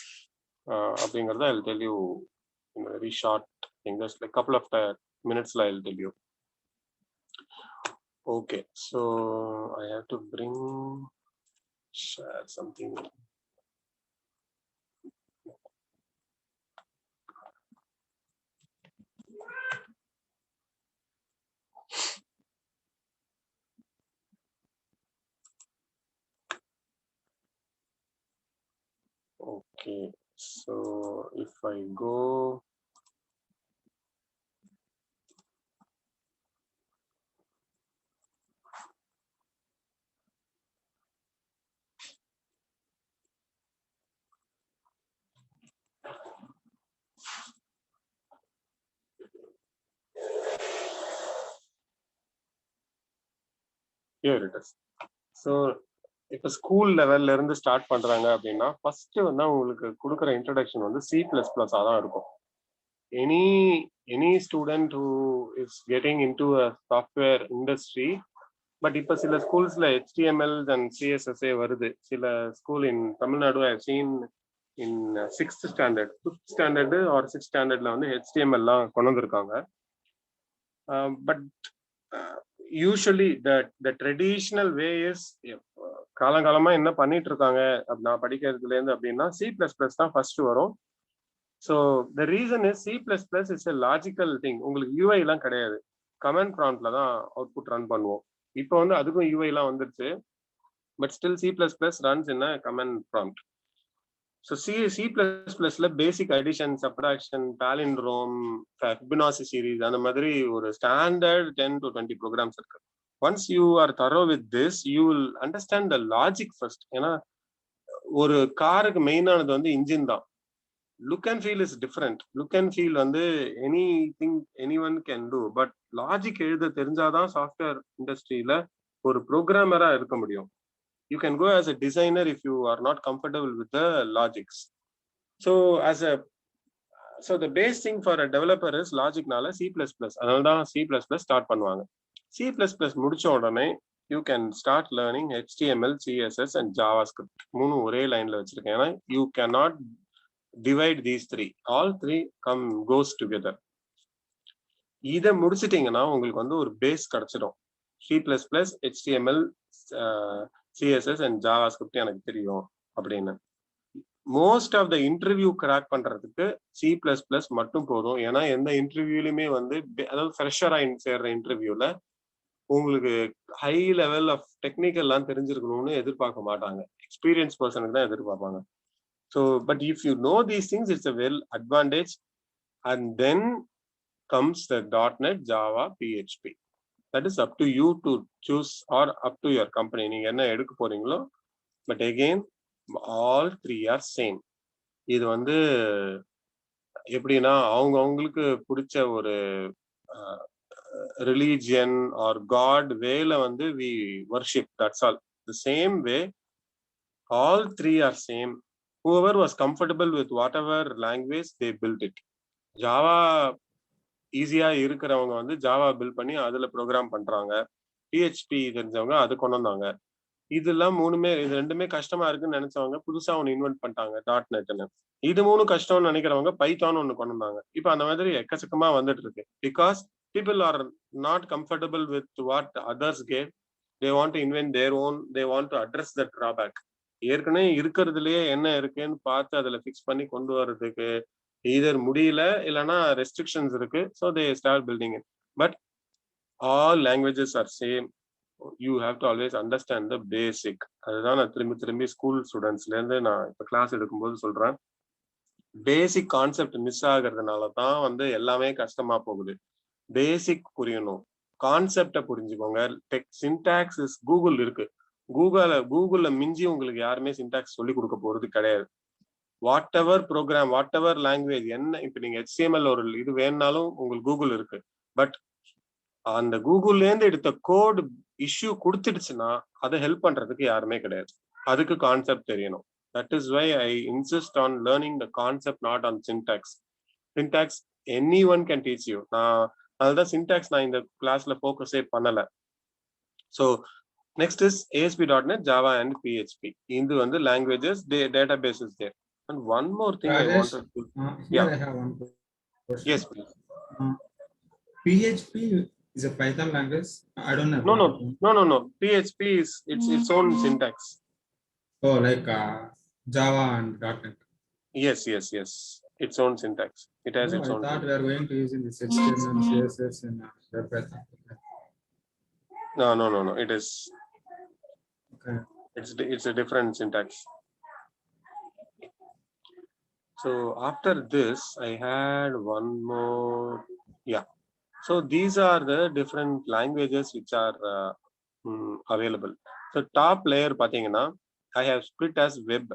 அப்படிங்கறத I'll tell you in a very short thing, just like couple of minutes I'll tell you. Okay, so I have to share something. Okay, so if I go here it is. So இப்போ school லெவல்ல இருந்து start பண்றாங்க அப்படின்னா first வந்து உங்களுக்கு கொடுக்குற introduction வந்து C++ தான் இருக்கும். Any student who is getting into a software industry. But இப்போ சில ஸ்கூல்ஸ்ல HTML அண்ட் CSS வருது. சில school in Tamil Nadu I have seen in 6th standard, 5th standard or 6th standardல வந்து HTML கொண்டு வந்திருக்காங்க. But usually the traditional way is காலங்காலமா என்ன பண்ணிட்டு இருக்காங்க நான் படிக்கிறதுல இருந்து அப்படின்னா C++ தான் ஃபர்ஸ்ட் வரும். So the reason is C++ is a logical thing. உங்களுக்கு UI எல்லாம் கிடையாது, கமெண்ட் ப்ராம்ப்ட்ல தான் அவுட்புட் ரன் பண்ணுவோம். இப்போ வந்து அதுக்கும் UI எல்லாம் வந்துருச்சு, but still C++ runs in a command prompt. So C++ல basic addition, subtraction, palindrome, Fibonacci series அந்த மாதிரி ஒரு ஸ்டாண்டர்ட் 10 to 20 ப்ரோக்ராம்ஸ் இருக்கு. Once you are thorough with this, you will understand the logic first. ஏன்னா ஒரு காருக்கு மெயினானது வந்து இன்ஜின் தான். Look and feel is different. Look and feel வந்து anything anyone can do, but logic எழுத தெரிஞ்சாதான் சாஃப்ட்வேர் இண்டஸ்ட்ரியில ஒரு ப்ரோக்ராமரா இருக்க முடியும். You can go as a designer if you are not comfortable with the logics. So the base thing for a developer is logicனால C++. அதனால தான் C++ start பண்ணுவாங்க. C++ முடிச்ச உடனே you can start learning HTML, CSS and JavaScript. மூணு ஒரே லைன்ல வச்சிருக்கேன். ஏன்னா you cannot divide these three. All three goes together. இதை முடிச்சிட்டீங்கன்னா உங்களுக்கு வந்து ஒரு பேஸ் கிடைச்சிடும். C++, HTML, CSS and JavaScript எனக்கு தெரியும் அப்படின்னு. Most of the interview crack பண்றதுக்கு C++ மட்டும் போதும். ஏன்னா எந்த இன்டர்வியூலுமே வந்து அதாவது ஃப்ரெஷரா சேர்ற இன்டர்வியூல உங்களுக்கு ஹை லெவல் ஆஃப் டெக்னிக்கல்லாம் தெரிஞ்சிருக்கணும்னு எதிர்பார்க்க மாட்டாங்க. எக்ஸ்பீரியன்ஸ் பர்சனுக்கு தான் எதிர்பார்ப்பாங்க. So but if you know these things it's a well advantage. And then comes the .NET, Java, PHP. That is up to you to choose or up to your company. நீங்க என்ன எடுக்க போறீங்களோ. But again all three are same. இது வந்து எப்படின்னா அவங்களுக்கு பிடிச்ச ஒரு ரிலீஜியன் ஆர் காட் வேல வந்து we worship, that's all. The same way all three are same. Whoever was comfortable with whatever language they built it. Java ஈஸியா இருக்கிறவங்க வந்து ஜாவா பில்ட் பண்ணி அதுல ப்ரோக்ராம் பண்றாங்க. PHP தெரிஞ்சவங்க அது கொண்டு வந்தாங்க. இதெல்லாம் இது ரெண்டுமே கஷ்டமா இருக்குன்னு நினைச்சவங்க புதுசா ஒன்று இன்வென்ட் பண்ணிட்டாங்க .NETன்னு. இது மூணு கஷ்டம்னு நினைக்கிறவங்க பைத்தான் ஒன்று கொண்டு வந்தாங்க. இப்போ அந்த மாதிரி எக்கச்சக்கமா வந்துட்டு இருக்கு. Because people are not comfortable with what others gave. They want to invent their own. They want to address the drawback. ஏற்கனவே இருக்கிறதுலயே என்ன இருக்குன்னு பார்த்து அதுல ஃபிக்ஸ் பண்ணி கொண்டு வர்றதுக்கு either முடியல இல்லைன்னா ரெஸ்ட்ரிக்ஷன்ஸ் இருக்கு. So they start building it. But all languages R same. You have to always understand the basic. அதுதான் நான் திரும்பி ஸ்கூல் ஸ்டூடெண்ட்ஸ்ல இருந்து நான் இப்ப கிளாஸ் எடுக்கும்போது சொல்றேன். பேசிக் கான்செப்ட் மிஸ் ஆகுறதுனால தான் வந்து எல்லாமே கஷ்டமா போகுது. பேசிக் புரியணும், கான்செப்டை புரிஞ்சுக்கோங்க. சின்டாக்ஸ் இஸ் கூகுள் இருக்கு. கூகுள்ல மிஞ்சி உங்களுக்கு யாருமே சின்டாக்ஸ் சொல்லி கொடுக்க போறது கிடையாது. Whatever program, whatever language, என்ன இப்ப நீங்க HTML ஒரு இது வேணும்னாலும் உங்களுக்கு கூகுள் இருக்கு. பட் அந்த கூகுள்ல இருந்து எடுத்த கோட் இஷ்யூ கொடுத்துடுச்சுன்னா அதை ஹெல்ப் பண்றதுக்கு யாருமே கிடையாது. அதுக்கு கான்செப்ட் தெரியணும். That is why I insist on learning the concept, not on syntax. Syntax any one can teach you. அதுதான் சின்டாக்ஸ் நான் இந்த கிளாஸ்ல ஃபோக்கஸே பண்ணல. So next is ASP.NET, Java and PHP. இது வந்து languages, database is there. And one more thing I wanted to here I have one question. Yes, please. PHP is a Python language. I don't know. No. PHP is its own syntax. Oh, like Java and .NET. Yes. Its own syntax. It has its own. I thought we are going to use in this HTML, CSS and Python. No. It is. Okay. It's a different syntax. So after this, I had one more. Yeah. So these are the different languages which are available. So top layer pathina, I have split as web.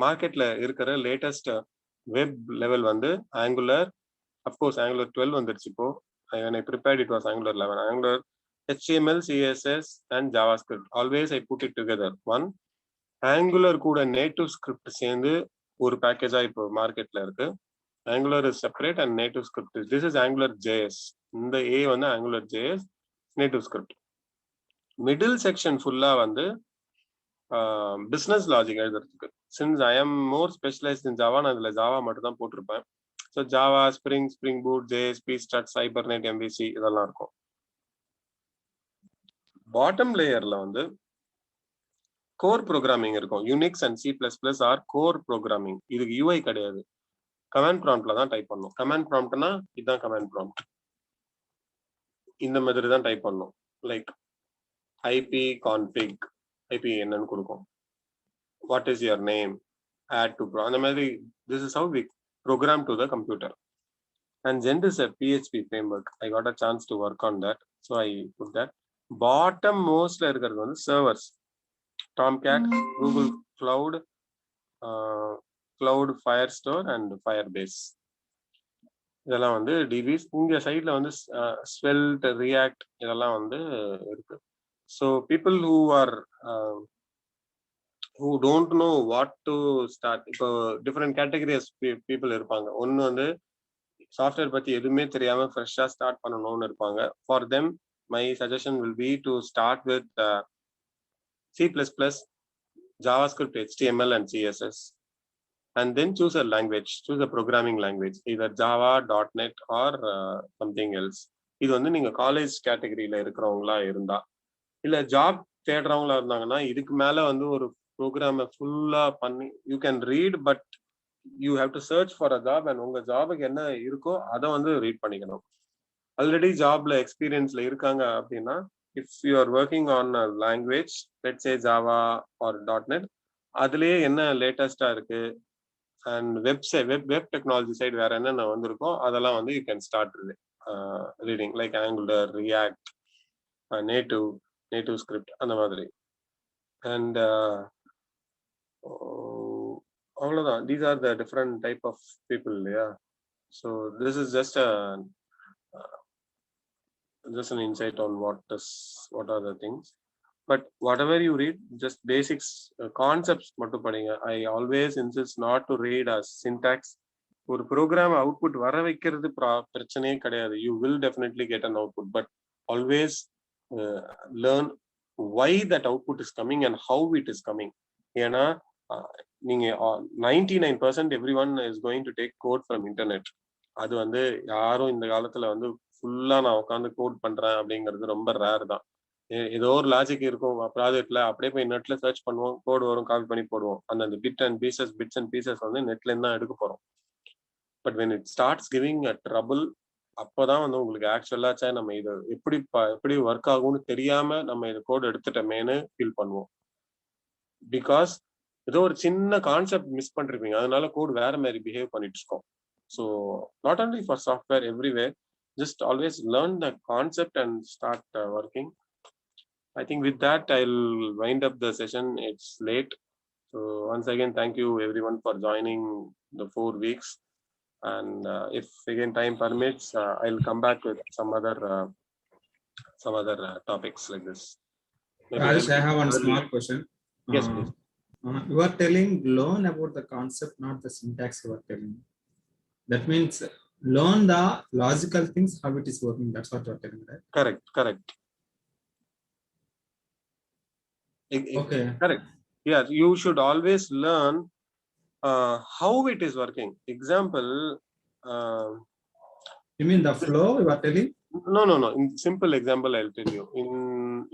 Market la irukra latest web level vandu Angular. Of course Angular 12 vandiruchu ipo. When I prepared it was Angular 11. Angular HTML, CSS, and JavaScript. Always I put it together. One, Angular கூட native script சேர்ந்து ஒரு பேக்கேஜா இப்போ மார்க்கெட்ல இருக்கு. Angular is separate and native script. This is Angular JS. இந்த A வந்து Angular JS native script. Middle section full-ஆ வந்து business logic எழுதுறதுக்கு. Since I am more specialized in Java, நான் இதுல Java மட்டும் தான் போட்டிருப்பேன். So Java, Spring, Spring Boot, JSP, Struts, Hibernate, MVC இதெல்லாம் இருக்கும். Bottom layerல வந்து core programming இருக்கும். Unix and C++ are core programming. இதுக்கு UI கிடையாது. Command promptல தான் டைப் பண்ணணும். Command promptனா இதுதான் command prompt. இந்த மாதிரி தான் டைப் பண்ணணும். Like IP config, IP என்னன்னு கொடுக்கும். What is your name? Add to pro. அந்த மாதிரி this is how we program to the computer. And Zend is a PHP framework. I got a chance to work on that. So I put that. Bottom mostly இருக்கிறது வந்து servers. Tomcat, Google Cloud, Cloud Firestore and Firebase. இதெல்லாம் வந்து DBs. இங்க சைட்ல வந்து Svelte, React இதெல்லாம் வந்து இருக்கு. So people who don't know what to start, இப்போ different categories people இருப்பாங்க. ஒன்னு வந்து சாஃப்ட்வேர் பத்தி எதுவுமே தெரியாம ஃப்ரெஷ்ஷா ஸ்டார்ட் பண்ணணும்னு இருப்பாங்க. For them, my suggestion will be to start with C++, JavaScript, HTML and CSS, and then choose a language, choose a programming language, either Java, .NET or something else. இது வந்து நீங்க college கேட்டகரியில இருக்கிறவங்களா இருந்தா, இல்ல job தேடுறவங்களா இருந்தாங்கன்னா இதுக்கு மேல வந்து ஒரு ப்ரோக்ராமை ஃபுல்லா பண்ணி you can read, but you have to search for a job and உங்க ஜாபுக்கு என்ன இருக்கோ அதை வந்து ரீட் பண்ணிக்கணும். ஆல்ரெடி ஜாப்ல எக்ஸ்பீரியன்ஸ்ல இருக்காங்க அப்படின்னா, if you are working on a language, let's say Java or .NET, அதுலயே என்ன லேட்டஸ்டா இருக்கு அண்ட் வெப் டெக்னாலஜி சைடு வேற என்னென்ன வந்திருக்கோ அதெல்லாம் வந்து you can start reading, like Angular, React, NativeScript அந்த மாதிரி. அண்ட் அவ்வளவுதான். These are the different type of people இல்லையா. So this is just an insight on what are the things. But whatever you read, just basics, concepts மட்டும் படிங்க. I always insist not to read as syntax. ஒரு program output வர வைக்கிறது பிரச்சனையே கிடையாது. You will definitely get an output, but always learn why that output is coming and how it is coming. ஏன்னா நீங்க 99% everyone is going to take code from internet. அது வந்து யாரும் இந்த காலத்துல வந்து ஃபுல்லா நான் உட்காந்து கோட் பண்றேன் அப்படிங்கிறது ரொம்ப ரேர் தான். ஏதோ ஒரு லாஜிக் இருக்கும் ப்ராஜெக்ட்ல, அப்படியே போய் நெட்ல சர்ச் பண்ணுவோம், கோட் வரும், காப்பி பண்ணி போடுவோம். அந்த பிட்ஸ் அண்ட் பீசஸ் வந்து நெட்ல இருந்து தான் எடுக்க போறோம். But when it starts giving a trouble, அப்போதான் வந்து உங்களுக்கு ஆக்சுவலாச்சா நம்ம இது எப்படி ஒர்க் ஆகும்னு தெரியாம நம்ம இது கோட் எடுத்துட்டோமேனு ஃபீல் பண்ணுவோம். பிகாஸ் ஏதோ ஒரு சின்ன கான்செப்ட் மிஸ் பண்ணிருப்பீங்க, அதனால கோட் வேற மாதிரி பிஹேவ் பண்ணிட்டு இருக்கோம். So not only for software, everywhere, just always learn the concept and start working. I think with that I'll wind up the session. It's late. So once again, thank you everyone for joining the 4 weeks. And if again time permits, I'll come back with some other topics like this. Rajesh, I have one small question. Yes, please. You are telling learn about the concept, not the syntax you are telling. That means learn the logical things, how it is working. That's what you are telling, right? Correct. Okay. Correct. Yeah, you should always learn how it is working. Example. You mean the flow you are telling? No. In simple example, I'll tell you.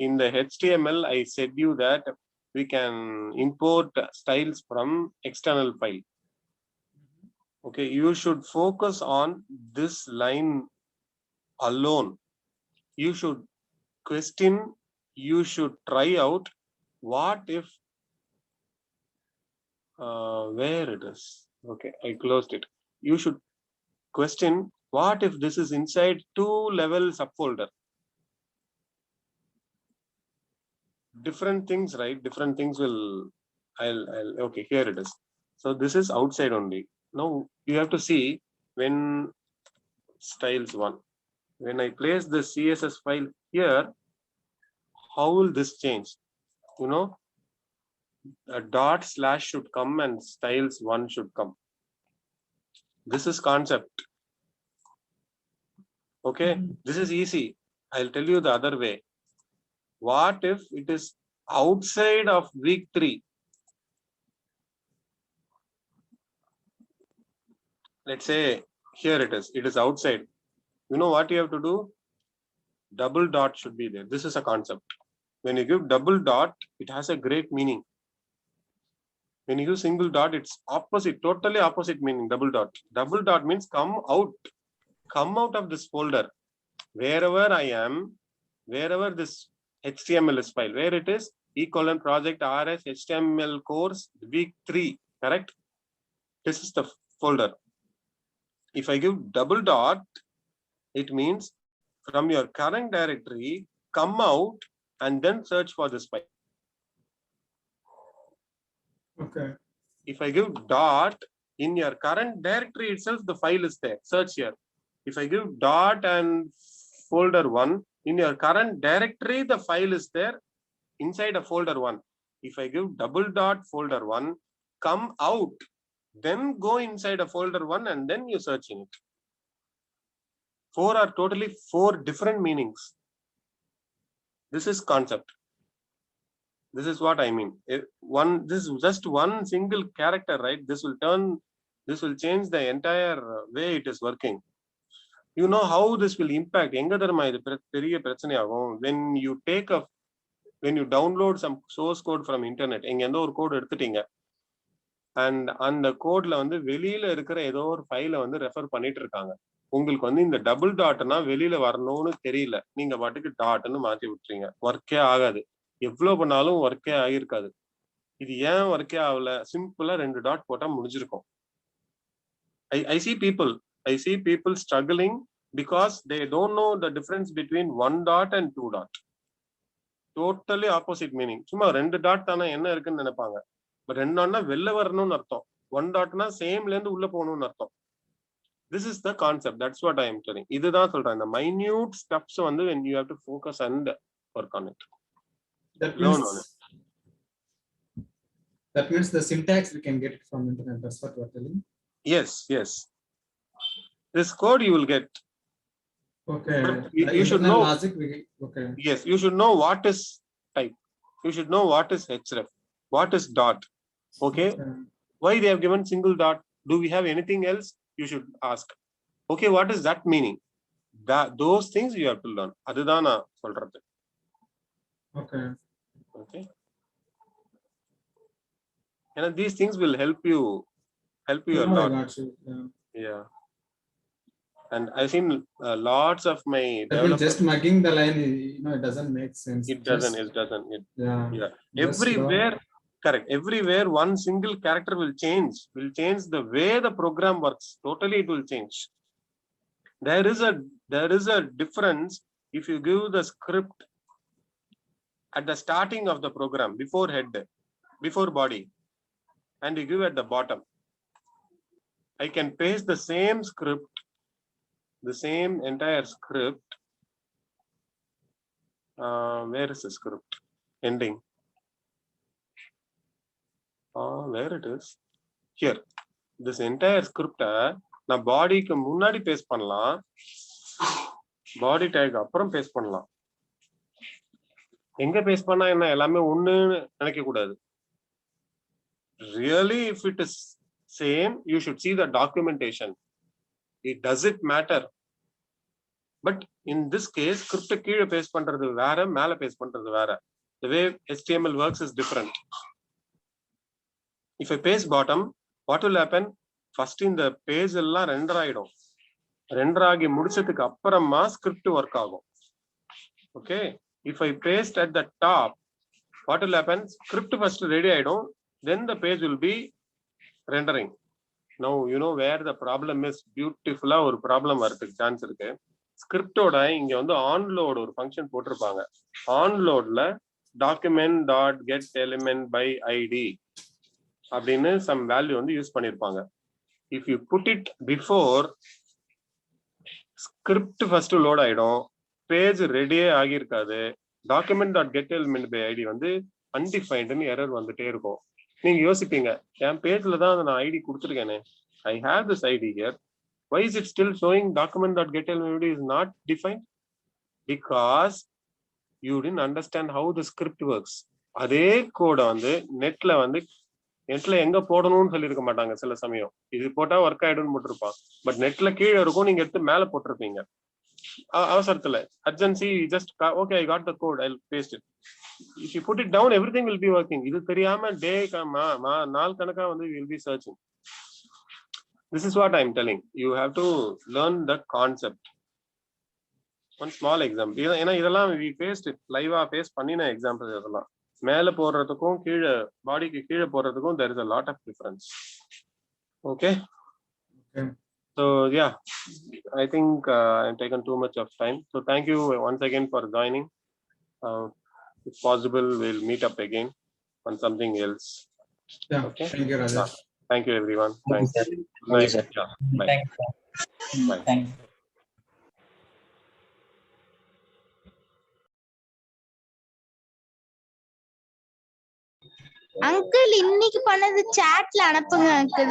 In the HTML, I said you that we can import styles from external file. Okay, you should focus on this line alone. You should question, you should try out what if, where it is. Okay, I closed it. You should question what if this is inside 2-level subfolder. Different things, right? Different things will, okay, here it is. So this is outside only. Now you have to see when styles 1. When I place the CSS file here, how will this change? You know, a dot slash should come and styles 1 should come. This is concept. Okay, this is easy. I'll tell you the other way. What if it is outside of week 3? Let's say here it is outside. You know what you have to do? Double dot should be there. This is a concept. When you give double dot, it has a great meaning. When you use single dot, it's opposite, totally opposite meaning. Double dot. Double dot means come out of this folder. Wherever I am, wherever this HTML is file, where it is project RS HTML course week 3, correct? This is the folder. If I give double dot, it means from your current directory, come out and then search for this file. Okay. If I give dot, in your current directory itself, the file is there. Search here. If I give dot and folder 1, in your current directory, the file is there inside a folder 1. If I give double dot folder 1, come out, then go inside a folder 1 and then you search in it. 4 are totally 4 different meanings. This is concept. This is what I mean. This is just one single character, right? This will change the entire way it is working. You know how this will impact. When you download some source code from internet, or code and on the code வெளியில இருக்கிற ஏதோ ஒரு ஃபைலை refer பண்ணிட்டு இருக்காங்க. உங்களுக்கு இந்த double டாட்னா வெளியில வரணும்னு தெரியல, நீங்க பாட்டுக்கு டாட்னு மாத்தி விட்டுறீங்க. ஒர்க்கே ஆகாது. எவ்வளவு பண்ணாலும் ஒர்க்கே ஆகிருக்காது. இது ஏன் ஒர்க்கே ஆகல? சிம்பிளா 2 டாட் போட்டா முடிஞ்சிருக்கும். I see people struggling because they don't know the difference between 1 dot and 2 dot. Totally opposite meaning. சும்மா 2 டாட் தானே என்ன இருக்குன்னு நினைப்பாங்க. பட் 2 டாட்னா வெளில வரணும்னு அர்த்தம். 1 டாட்னா சேம்ல இருந்து உள்ள போகணும்னு அர்த்தம். This is the concept. That's what I am telling. இதுதான் சொல்றேன். The minute steps when you have to focus and work on it. That means the syntax we can get it from internet. That's what you're telling. Yes. This code you will get. Okay. You should know logic. Okay. Yes, you should know what is type. You should know what is href, what is dot. Okay. Why they have given single dot? Do we have anything else? You should ask. Okay, what is that meaning? Those things you have to learn. Adudana na solradhu. Okay. And these things will help you a lot. I got you. Yeah. And I've seen lots of my developers just mugging the line. It doesn't make sense. It doesn't. Yeah. Everywhere, correct. Everywhere, one single character will change the way the program works. Totally, it will change. There is a difference if you give the script at the starting of the program, before head, before body, and you give at the bottom. I can paste the same script, the same entire script. Where is the script? Ending. Where it is? Here. This entire script na body ku munnadi paste pannalam, body tag appuram paste pannalam. Enga paste panna enna ellame onnu nenikka koodadhu. Really, if it is same, you should see the documentation. It doesn't matter. But in this case, script கீழே paste பண்றது வேற, மேல paste பண்றது வேற. The way HTML works is different. If I paste bottom, what will happen? First in the page எல்லாம் render ஆயிடும். Render ஆகி முடிச்சதுக்கு அப்புறமா script work ஆகும். Okay. If I paste at the top, what will happen? Script first ready ஆயிடும். Then the page will be rendering. Now you know where the problem is. Beautiful ஒரு problem வரதுக்கு chance இருக்கு. ஸ்கிரிப்டோட இங்க onload ஒரு function போட்டிருப்பாங்க. onloadல document.getElementById அப்படின்னு some value use பண்ணிருப்பாங்க. If you put it before, script first load ஆயிடும், பேஜ் ரெடியே ஆகியிருக்காது, document.get element by id வந்து undefined ன்னு எரர் வந்துட்டே இருக்கும். நீங்க யோசிப்பீங்க, என் பேஜ்ல தான் நான் ஐடி கொடுத்துருக்கேனே, I have this ID here. Why is it still showing document.get element is not defined? Because you didn't understand how the script works. அதே கோட வந்து நெட்ல எங்க போடணும்னு சொல்லியிருக்க மாட்டாங்க. சில சமயம் இது போட்டா ஒர்க் ஆயிடும்னு போட்டிருப்பான், பட் நெட்ல கீழே இருக்கும், நீங்க எடுத்து மேல போட்டிருப்பீங்க. அவசரத்துல urgency, just okay, I got the code, I'll paste it. If you put it down, everything will be working. இது தெரியாம டே நாள் கணக்கா வந்து you will be searching. This is what I'm telling. You have to learn the concept. One small example. ஏன்னா இதெல்லாம் we faced it live face பண்ணின example. இதெல்லாம் மேல போடுறதுக்கும் கீழே பாடிக்கு கீழே போடுறதுக்கும் there is a lot of difference. Okay. So yeah, I think I've taken too much of time. So thank you once again for joining. If possible, we'll meet up again on something else. Yeah. Okay. Thank you, Rajesh. Thank you, everyone. Thank you, Thanks. sir. Nice. Thank you, Yeah. Bye. Thanks, sir. Bye. Thanks. Uncle இன்னைக்கு பண்ணது சாட்ல அனுப்புங்க uncle.